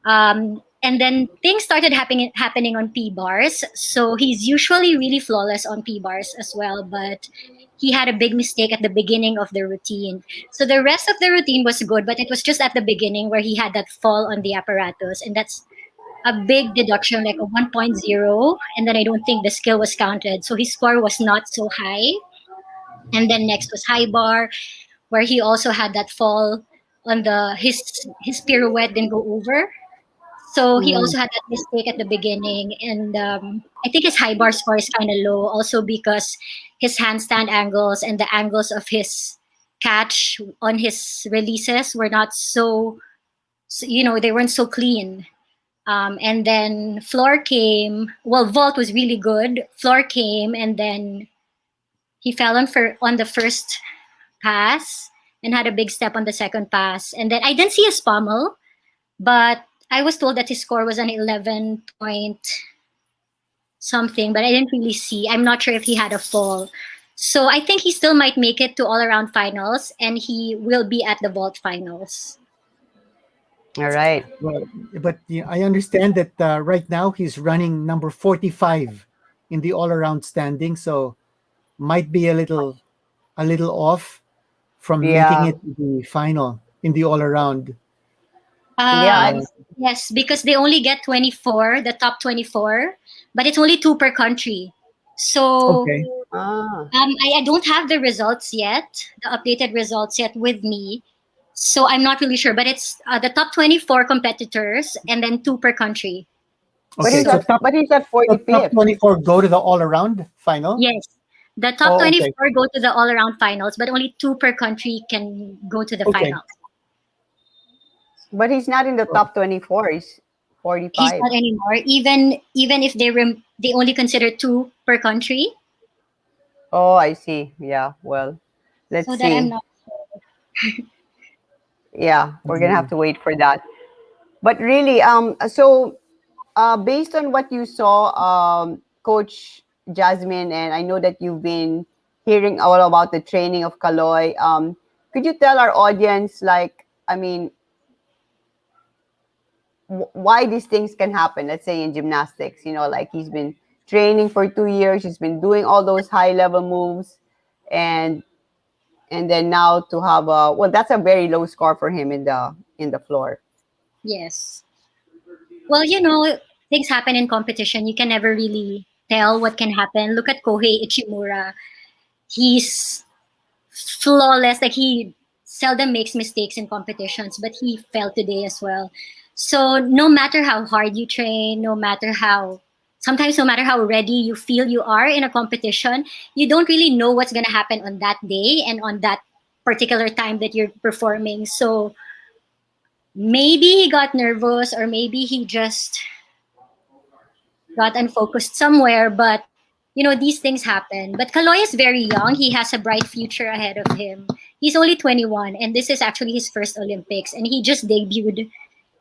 And then things started happening on P bars. So he's usually really flawless on P bars as well, but he had a big mistake at the beginning of the routine. So the rest of the routine was good, but it was just at the beginning where he had that fall on the apparatus, and that's a big deduction, like a 1.0, and then I don't think the skill was counted. So his score was not so high. And then next was high bar, where he also had that fall on his pirouette didn't go over. So he also had that mistake at the beginning, and I think his high bar score is kind of low, also because his handstand angles and the angles of his catch on his releases were not they weren't so clean. And then floor came. Well, vault was really good. Floor came, and then he fell on the first pass and had a big step on the second pass. And then I didn't see his pommel, but I was told that his score was an 11 point something, but I didn't really see. I'm not sure if he had a fall. So I think he still might make it to all-around finals, and he will be at the vault finals. All right. Well, but I understand that right now he's running number 45 in the all-around standing, so might be a little off from making Yeah. it to the final in the all-around. Yeah. Yes, because they only get 24, the top 24, but it's only 2 per country. So Okay. I don't have the results yet, the updated results yet with me. So I'm not really sure, but it's the top 24 competitors and then 2 per country. But Okay, he's so at, but he's at top 45th. 24 go to the all-around final? Yes. The top Oh, okay. 24 go to the all-around finals, but only 2 per country can go to the Okay. finals. But he's not in the top 24. He's 45. He's not anymore. Even if they only consider 2 per country. Oh, I see. Yeah. Well, let's So see. that I'm not. Yeah, we're gonna have to wait for that. But really, based on what you saw, Coach Jasmine, and I know that you've been hearing all about the training of Kaloy. Could you tell our audience, like, I mean, why these things can happen? Let's say in gymnastics, like he's been training for 2 years, he's been doing all those high-level moves, and then now to have that's a very low score for him in the floor. Yes. Well, things happen in competition. You can never really tell what can happen. Look at Kohei Ichimura. He's flawless. Like, he seldom makes mistakes in competitions, but he fell today as well. So no matter how hard you train, no matter how ready you feel you are in a competition, you don't really know what's going to happen on that day and on that particular time that you're performing. So maybe he got nervous, or maybe he just got unfocused somewhere, but these things happen. But Kaloy is very young. He has a bright future ahead of him. He's only 21, and this is actually his first Olympics, and he just debuted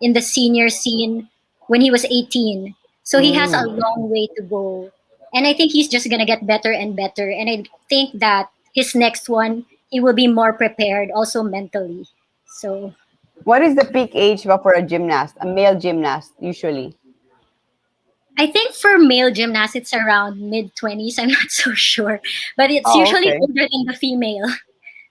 in the senior scene when he was 18. So he has a long way to go. And I think he's just going to get better and better. And I think that his next one, he will be more prepared also mentally. So What is the peak age for a gymnast, a male gymnast, usually? I think for male gymnasts, it's around mid-20s. I'm not so sure. But it's usually okay. older than the female.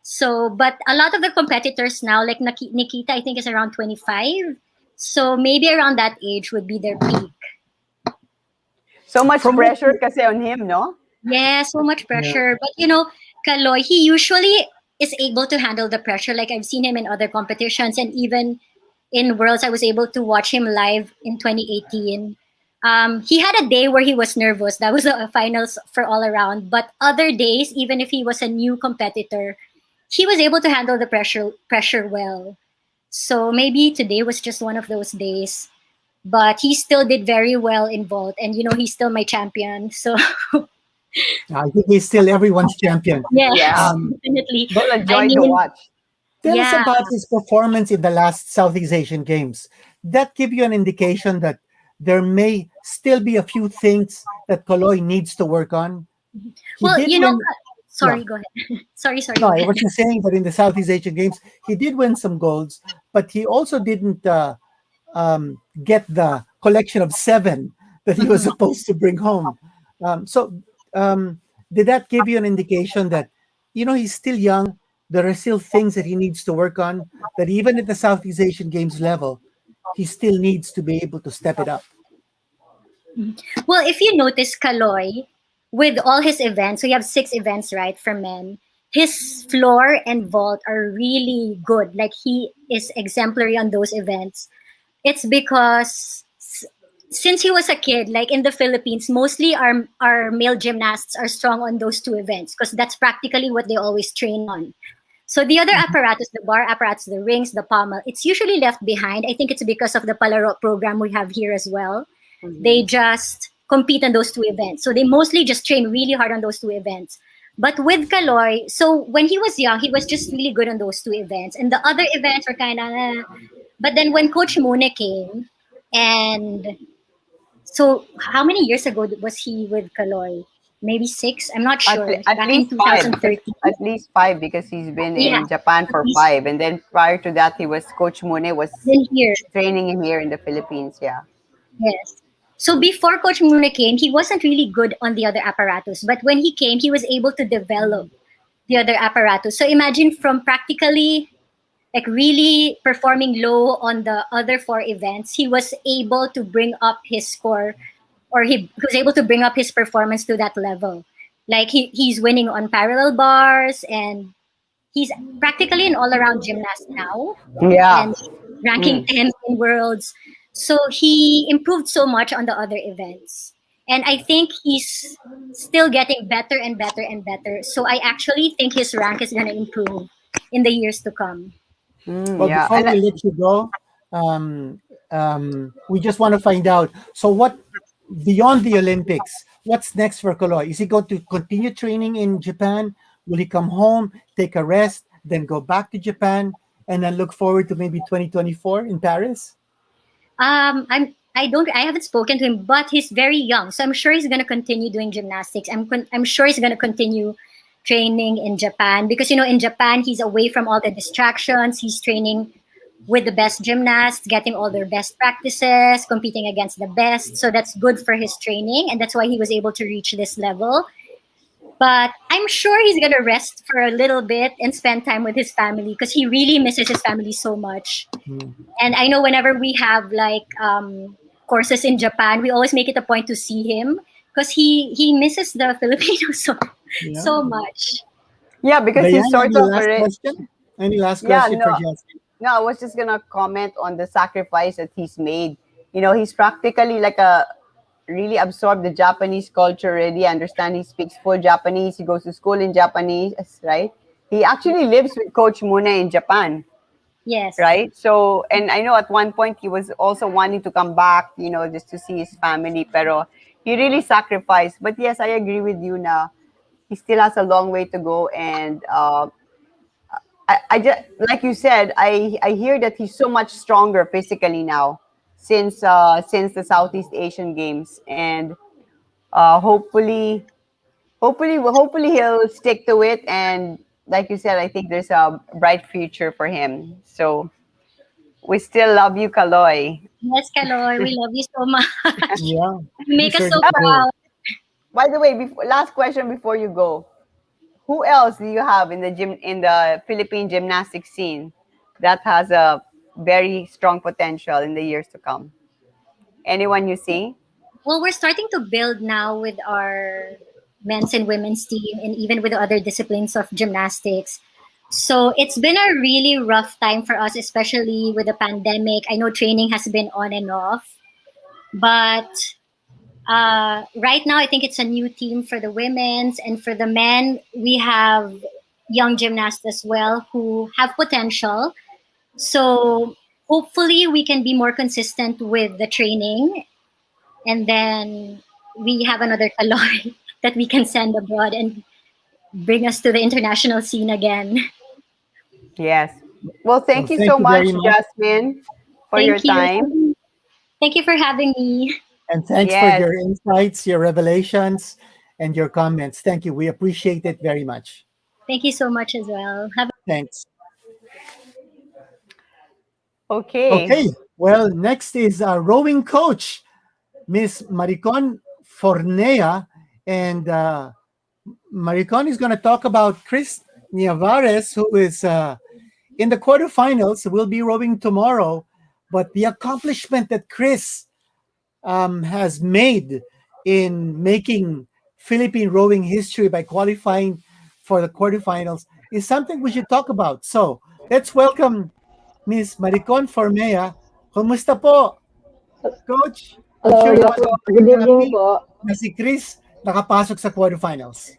So, but a lot of the competitors now, like Nikita, I think is around 25. So maybe around that age would be their peak. So much From pressure kasi on him, no? Yeah, so much pressure. But Kaloy, he usually is able to handle the pressure. Like, I've seen him in other competitions, and even in Worlds, I was able to watch him live in 2018. He had a day where he was nervous. That was a finals for all around. But other days, even if he was a new competitor, he was able to handle the pressure well. So maybe today was just one of those days. But he still did very well in vault, and he's still my champion. So I think he's still everyone's champion. yeah, definitely. But a joy to watch. Tell us Yeah. about his performance in the last Southeast Asian Games. That give you an indication that there may still be a few things that Kaloy needs to work on. He Well, did sorry, Yeah. go ahead. sorry. No, Go I ahead. was just saying that in the Southeast Asian Games, he did win some golds, but he also didn't get the collection of 7 that he was supposed to bring home. Did that give you an indication that, he's still young, there are still things that he needs to work on, that even at the Southeast Asian Games level, he still needs to be able to step it up? Well, if you notice, Kaloy, with all his events, so you have 6 events, right, for men, his floor and vault are really good. Like, he is exemplary on those events. It's because since he was a kid, like in the Philippines, mostly our male gymnasts are strong on those two events because that's practically what they always train on. So the other apparatus, the bar apparatus, the rings, the pommel, it's usually left behind. I think it's because of the Palaro program we have here as well. They just compete on those two events. So they mostly just train really hard on those two events. But with Kaloy, so when he was young, he was just really good on those two events. And the other events were kind of, but then when Coach Mune came, and so how many years ago was he with Kaloy? Maybe 6? I'm not sure. At Back least in 5. 2013. At least 5 because he's been Yeah, in Japan at for least 5, and then prior to that, he was Coach Mune was been here. training him here in the Philippines. Yeah. Yes. So before Coach Mune came, he wasn't really good on the other apparatus. But when he came, he was able to develop the other apparatus. So imagine from practically like really performing low on the other 4 events, he was able to bring up his score, or he was able to bring up his performance to that level. Like he's winning on parallel bars, and he's practically an all-around gymnast now, Yeah. and ranking 10th in worlds. So he improved so much on the other events. And I think he's still getting better and better and better. So I actually think his rank is going to improve in the years to come. Well, Yeah. before And we let you go, we just want to find out. So, what beyond the Olympics? What's next for Kaloy? Is he going to continue training in Japan? Will he come home, take a rest, then go back to Japan, and then look forward to maybe 2024 in Paris? I haven't spoken to him, but he's very young, so I'm sure he's gonna continue doing gymnastics. I'm sure he's gonna continue training in Japan because in Japan he's away from all the distractions. He's training with the best gymnasts, getting all their best practices, competing against the best. So that's good for his training, and that's why he was able to reach this level. But I'm sure he's gonna rest for a little bit and spend time with his family because he really misses his family so much. And I know whenever we have like courses in Japan, we always make it a point to see him because he misses the Filipinos so much. yeah, because Diane, he's sort any of last already. question? Any last Yeah, question for no. Justin? No, I was just gonna comment on the sacrifice that he's made. He's practically like a really absorbed the Japanese culture already. I understand he speaks full Japanese. He goes to school in Japanese, right? He actually lives with Coach Mune in Japan, Yes. right? So, and I know at one point he was also wanting to come back, just to see his family. Pero he really sacrificed. But yes, I agree with you now. He still has a long way to go, and I just like you said, I hear that he's so much stronger physically now since the Southeast Asian Games, and hopefully he'll stick to it. And like you said, I think there's a bright future for him. So we still love you, Kaloy. Yes, Kaloy, we love you so much. Yeah. You make us so Certainly do. proud. By the way, last question before you go. Who else do you have in the Philippine gymnastics scene that has a very strong potential in the years to come? Anyone you see? Well, we're starting to build now with our men's and women's team, and even with the other disciplines of gymnastics. So it's been a really rough time for us, especially with the pandemic. I know training has been on and off, but right now I think it's a new team for the women's, and for the men, we have young gymnasts as well who have potential. So hopefully we can be more consistent with the training, and then we have another Kaloy that we can send abroad and bring us to the international scene again. Yes. Well, thank you Thank so you much, very much. Jasmine, for your Thank you. time. Thank you for having me. And thanks Yes. for your insights, your revelations, and your comments. Thank you. We appreciate it very much. Thank you so much as well. Have Thanks. Okay. Okay. Well, next is our rowing coach, Miss Maricon Fornea. And Maricon is going to talk about Chris Niavares, who is in the quarterfinals, will be rowing tomorrow. But the accomplishment that Chris has made in making Philippine rowing history by qualifying for the quarterfinals is something we should talk about. So let's welcome Miss Maricon Formea. Kumusta po, Coach? I'm Hello, sure you yes must po. be Good very evening happy po. na si Chris nakapasok sa quarterfinals.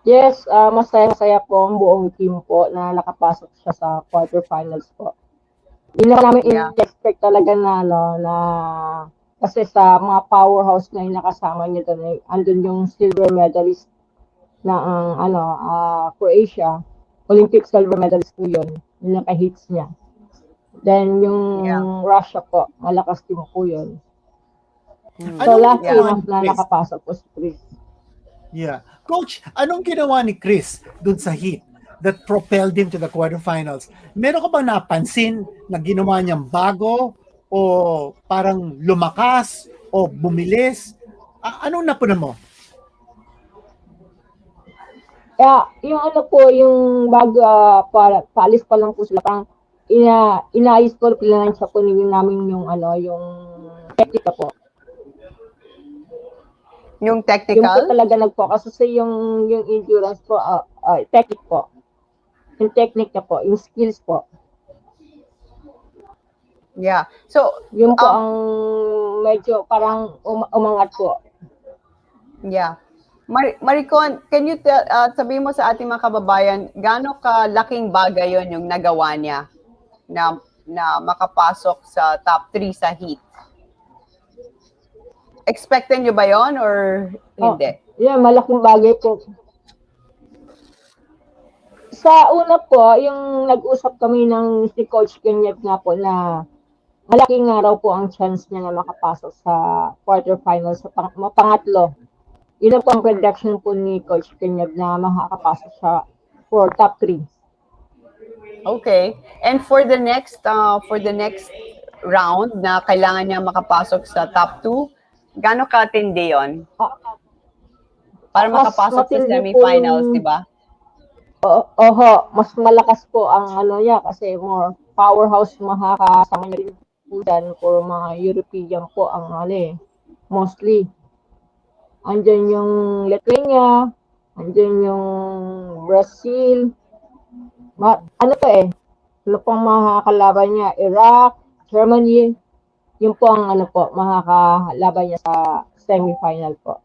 Yes, masaya-masaya po ang buong team po na nakapasok siya sa quarterfinals po. Hindi na namin Yeah. in-expect talaga na, na kasi sa mga powerhouse na yung nakasama niya doon, andun yung silver medalist na ang Croatia, Olympic silver medalist po yun, yung naka-hits niya. Then yung Yeah. Russia po, malakas din po yun. So Anong last ginawa year ni na Chris? nakapasok po si Chris. Yeah. Coach, anong ginawa ni Chris dun sa heat that propelled him to the quarterfinals? Meron ka bang napansin na ginawa niyang bago o parang lumakas o bumilis? Anong napunan mo? Kaya yung ano po, yung bago paalis pa lang po sila, parang inayos ko, pinalansya po namin yung yung technique po. Yung Yung po technical? talaga nag-focus kasi yung endurance po, technique po. Yung technique na po, yung skills po. Yeah. So, Yun po ang medyo parang umangat po. yeah. Maricon, can you sabihin mo sa ating mga kababayan, gaano kalaking bagay yon yung nagawa niya na makapasok sa top 3 sa heat? Expected nyo ba yon or hindi? Yeah, malaking bagay po. Sa una po, yung nag-usap kami ng si Coach Kenyat nga po na malaking nga raw po ang chance niya na makapasok sa quarterfinals sa pangatlo. Yun po ang prediction po ni Coach Kenyat na makakapasok siya for top 3. Okay. And for the next round na kailangan niya makapasok sa top 2, gaano katindi yon? Para Mas makapasok sa matindi po semifinals, yung- di ba? mas malakas po ang niya kasi more powerhouse makakasama niya rin po dyan for mga European po ang mostly. Andyan yung Lithuania, andyan yung Brazil, ano pang makakalaban niya, Iraq, Germany, yun po ang makakalaban niya sa semifinal po.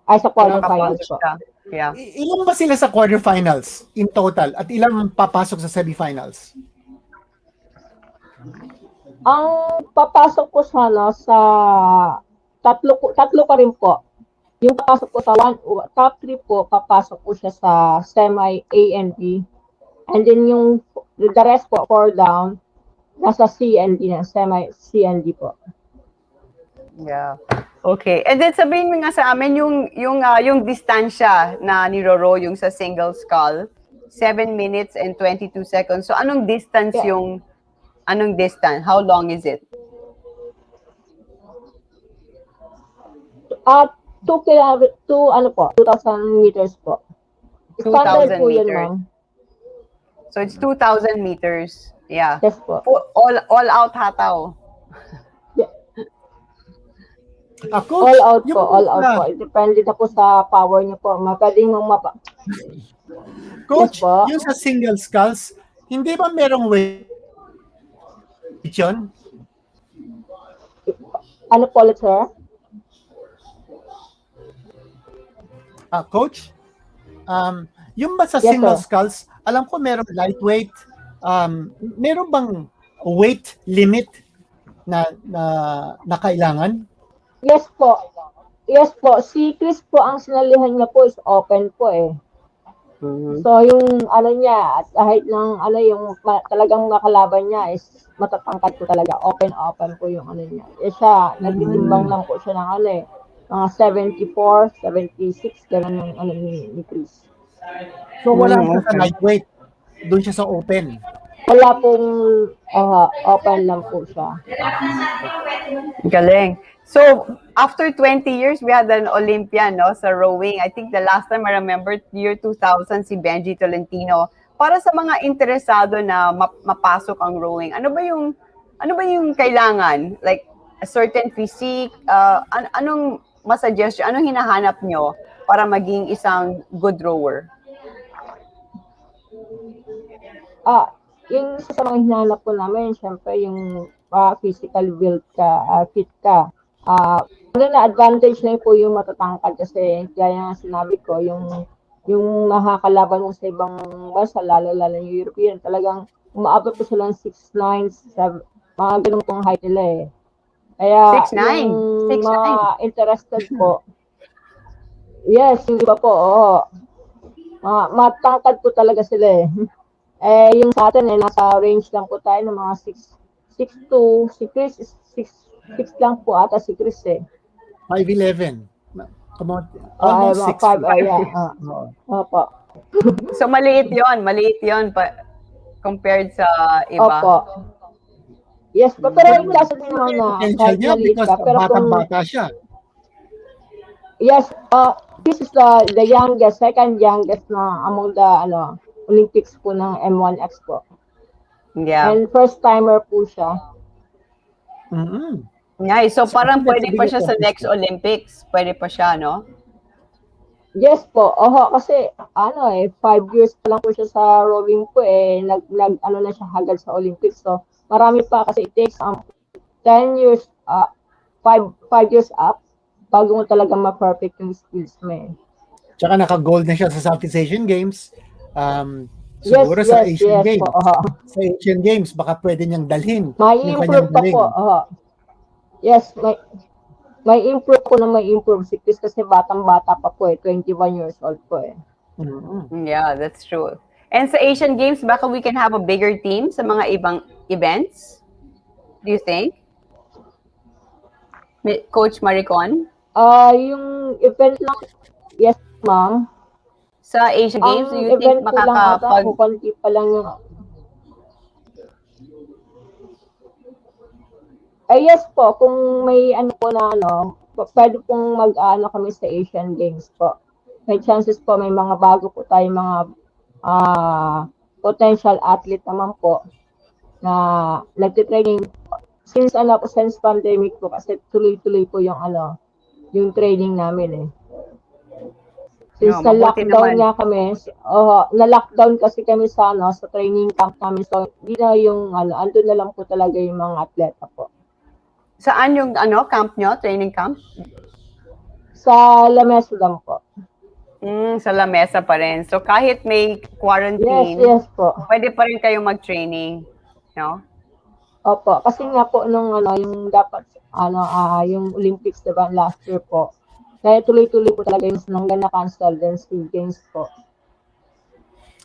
Ay, sa quarterfinals Makapasok po. siya. Yeah. Ilan ba sila sa quarterfinals in total at ilan papasok sa semifinals? Ang papasok po sana sa tatlo pa rin po. Yung papasok po sa top 3 po, papasok po siya sa semi A and B. And then yung the rest po, 4 down, nasa C and D na, semi C and D po. Yeah. Okay. And then sabihin mo nga sa amin yung distansya na niroro yung sa single scull, 7 minutes and 22 seconds. So anong distance distance? How long is it? 2,000 meters po. 2,000 Standard po yun, meters. ma'am. So it's 2,000 meters. Yeah. Yes po. All out hataw. Coach, All out yung po, all out mga- po. Depende na po sa power niyo po. Magaling mong Coach, Yes po. yung sa single sculls, hindi ba merong weight yun? Ano po ulit, sir? Coach, yung ba sa Yes, single sir. sculls, alam ko merong lightweight, meron bang weight limit na kailangan? Yes po. Yes po. Si Chris po, ang sinalihan niya po is open po eh. So yung niya, at kahit ng yung talagang makalaban niya is matatangkad po talaga. Open po yung niya. Eh siya, nagtitimbang lang po siya ng mga 74, 76, ganun yung ni Chris. So wala siya sa lightweight, doon siya sa open. Wala pong open lang po siya. Galing. So, after 20 years, we had an Olympian, no, sa rowing. I think the last time I remember, year 2000, si Benji Tolentino. Para sa mga interesado na mapasok ang rowing, ano ba yung kailangan? Like, a certain physique? Anong masuggest, anong hinahanap nyo para maging isang good rower? Yung isa sa mga hinanap po namin, syempre yung physical build ka, fit ka. Ano na advantage na po yung matatangkad kasi gaya nga sinabi ko, yung makakalaban mo sa ibang bansa, lalo yung European, talagang umaabot po sila ng 6'9", mga ganun pong height nila eh. Kaya 6'9", yung mga interested po, yes, yung iba po, oo. Matangkad po talaga sila eh. Yung sa atin nasa range lang po tayo ng mga 6'2", si Chris, 6 lang po ata si Chris eh. 5'11". Come on, almost 6 feet. Opo. So maliit yon compared sa iba. Opo. Yes, pero yung kaso din naman na Potential niya because batang-bata siya. Yes, this is the youngest, second youngest na among the Olympics po ng M1X po. Yeah. And first timer po siya. Nice. So parang pwede pa siya sa next Olympics. Pwede pa siya, no? Yes po. Kasi 5 years pa lang po siya sa rowing po eh. Nag na siya hagad sa Olympics. So marami pa kasi it takes 10 years 5 years up bago mo talaga ma-perfect yung skills mo eh. Tsaka naka-gold na siya sa Southeast Asian Games. Siguro sa Asian Games. Po, sa Asian Games, baka pwede niyang dalhin. May improve pa po. Yes, may improve ko na may improve si Chris kasi batang-bata pa po eh. 21 years old po eh. Yeah, that's true. And sa Asian Games, baka we can have a bigger team sa mga ibang events? Do you think? Coach Maricon? Yung event lang, yes ma'am. Sa Asian Games, do you think konti pa lang yung... yes po, kung may pwede pong kami sa Asian Games po. May chances po, may mga bago po tayo, mga potential athlete naman po na nagtitraining since pandemic po kasi tuloy-tuloy po yung training namin eh. Since na-lockdown nga kami, na-lockdown kasi kami sa training camp namin. So, hindi na yung andun na lang po talaga yung mga atleta po. Saan yung camp nyo? Training camp? Sa La Mesa lang po. Sa La Mesa pa rin. So, kahit may quarantine, yes po. Pwede pa rin kayong mag-training, no? Opo. Kasi nga po, yung dapat, yung Olympics, diba, last year po. Kaya tuloy-tuloy po talaga yung nanggan na cancel din si Games po.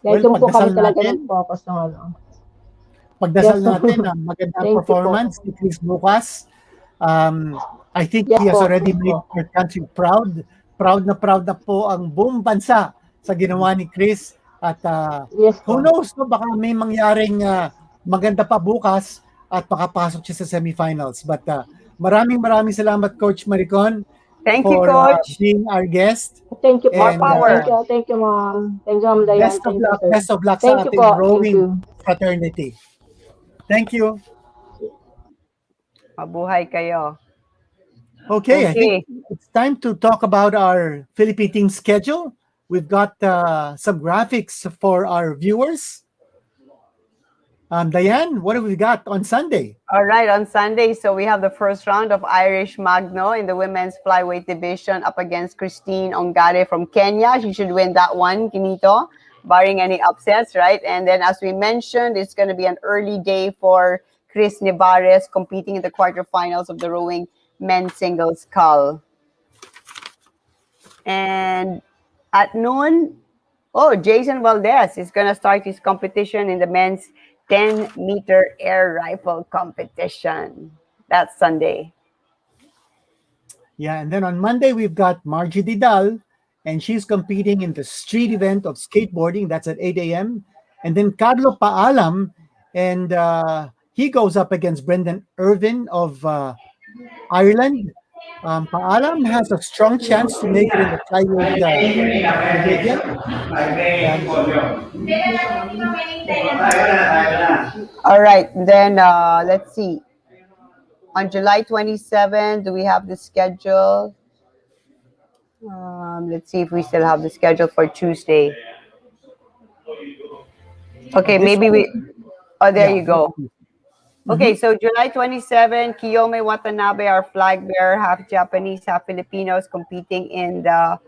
Kaya doon po kami talaga nag-focus ng Pagdasal natin na magandang performance ni Chris bukas. I think he has already made our country proud. Proud na po ang buong bansa sa ginawa ni Chris. At who knows, baka may mangyaring maganda pa bukas at makapasok siya sa semifinals. But maraming salamat, Coach Maricon. Thank you, Coach. Being our guest. Thank you, more power. Thank you, Ma'am. Thank you, Ma'am Dyan. Best of luck sa ating rowing fraternity. Thank you. Mabuhay kayo. Okay, I think it's time to talk about our Philippine team schedule. We've got some graphics for our viewers. Dyan, what have we got on Sunday? All right, on Sunday, so we have the first round of Irish Magno in the women's flyweight division up against Christine Ongare from Kenya. She should win that one, Quinito, barring any upsets, right? And then, as we mentioned, it's going to be an early day for Chris Nevares competing in the quarterfinals of the rowing men's singles cull. And at noon, Jason Valdez is going to start his competition in the men's 10-meter air rifle competition. That's Sunday. Yeah, and then on Monday, we've got Margie Didal, and she's competing in the street event of skateboarding. That's at 8 a.m. And then Carlo Paalam, and he goes up against Brendan Irvin of Ireland. Paalam has a strong chance to make it in the flyweight division. All right, then let's see. On July 27, do we have the schedule? Let's see if we still have the schedule for Tuesday. Okay, maybe we... Oh, there you go. Okay, so July 27, Kiyome Watanabe, our flag bearer, half Japanese, half Filipinos, competing in the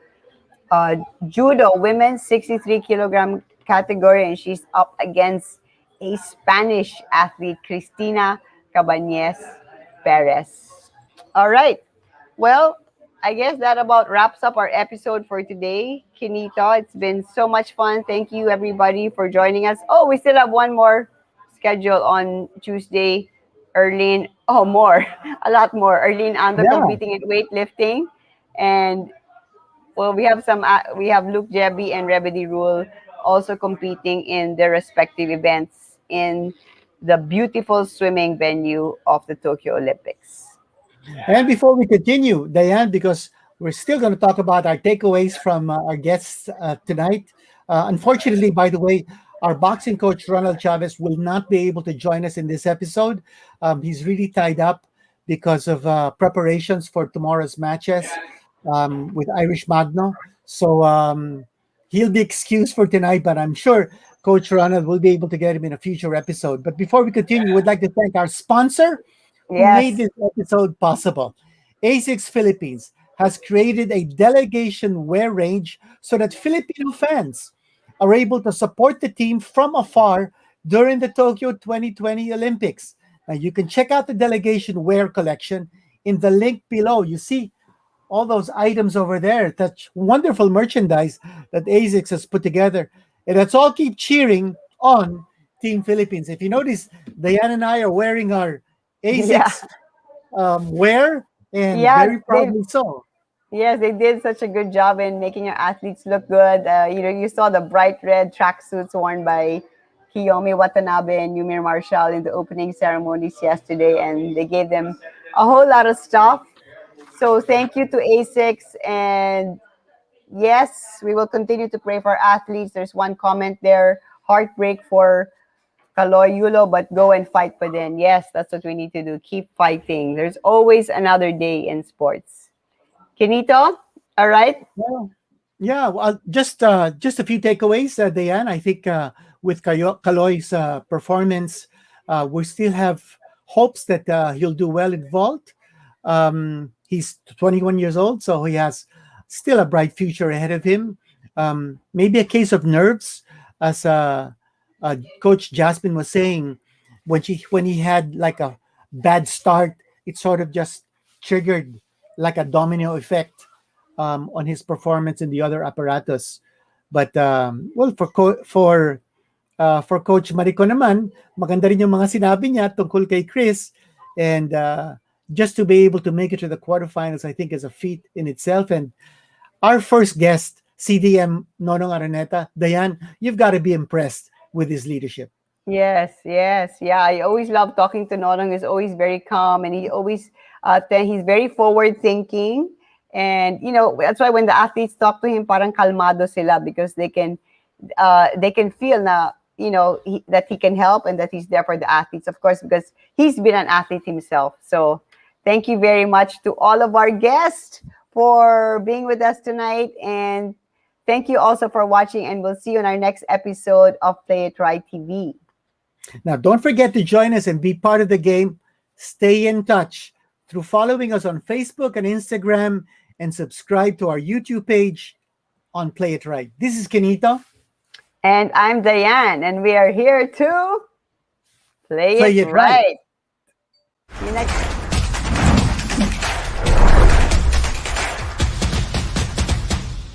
judo women's 63 kilogram category, and she's up against a Spanish athlete, Cristina Cabañez Perez. All right. Well, I guess that about wraps up our episode for today. Quinito, it's been so much fun. Thank you, everybody, for joining us. Oh, we still have one more schedule on Tuesday. Erlene, more, a lot more. Erlene Ando competing in weightlifting. And well, we have Luke Jebby and Rebedy Rule also competing in their respective events in the beautiful swimming venue of the Tokyo Olympics. And before we continue, Dyan, because we're still going to talk about our takeaways from our guests tonight. Unfortunately, by the way, our boxing coach, Ronald Chavez, will not be able to join us in this episode. He's really tied up because of preparations for tomorrow's matches with Irish Magno. So he'll be excused for tonight, but I'm sure Coach Ronald will be able to get him in a future episode. But before we continue, we'd like to thank our sponsor who made this episode possible. ASICS Philippines has created a delegation wear range so that Filipino fans are able to support the team from afar during the Tokyo 2020 Olympics. Now, you can check out the delegation wear collection in the link below. You see all those items over there. That's wonderful merchandise that ASICS has put together. And let's all keep cheering on Team Philippines. If you notice, Diane and I are wearing our ASICS wear, and very proudly so. Yes, they did such a good job in making our athletes look good. You saw the bright red tracksuits worn by Kiyomi Watanabe and Yumir Marshall in the opening ceremonies yesterday, and they gave them a whole lot of stuff. So thank you to ASICS, and yes, we will continue to pray for athletes. There's one comment there, heartbreak for Kaloy Yulo, but go and fight pa din. Yes, that's what we need to do. Keep fighting. There's always another day in sports. Quinito, all right? Well, just a few takeaways, Diane. I think with Kaloy's performance, we still have hopes that he'll do well in vault. He's 21 years old, so he has still a bright future ahead of him. Maybe a case of nerves, as Coach Jasmine was saying, when he had like a bad start, it sort of just triggered like a domino effect on his performance in the other apparatus. But well, for Coach Marico naman, maganda rin yung mga sinabi niya tungkol kay Chris, and just to be able to make it to the quarterfinals, I think is a feat in itself. And our first guest, CDM Nonong Araneta, Dyan, you've got to be impressed with his leadership. Yes. I always love talking to Nonong. He's always very calm, and he always he's very forward thinking. And that's why when the athletes talk to him, parang kalmado sila, because they can feel na that he can help and that he's there for the athletes, of course, because he's been an athlete himself. So thank you very much to all of our guests for being with us tonight, and thank you also for watching, and we'll see you in our next episode of Play It Right TV. Now, don't forget to join us and be part of the game. Stay in touch through following us on Facebook and Instagram, and subscribe to our YouTube page on Play It Right. This is Quinito. And I'm Diane, and we are here to Play It Right. See you next time.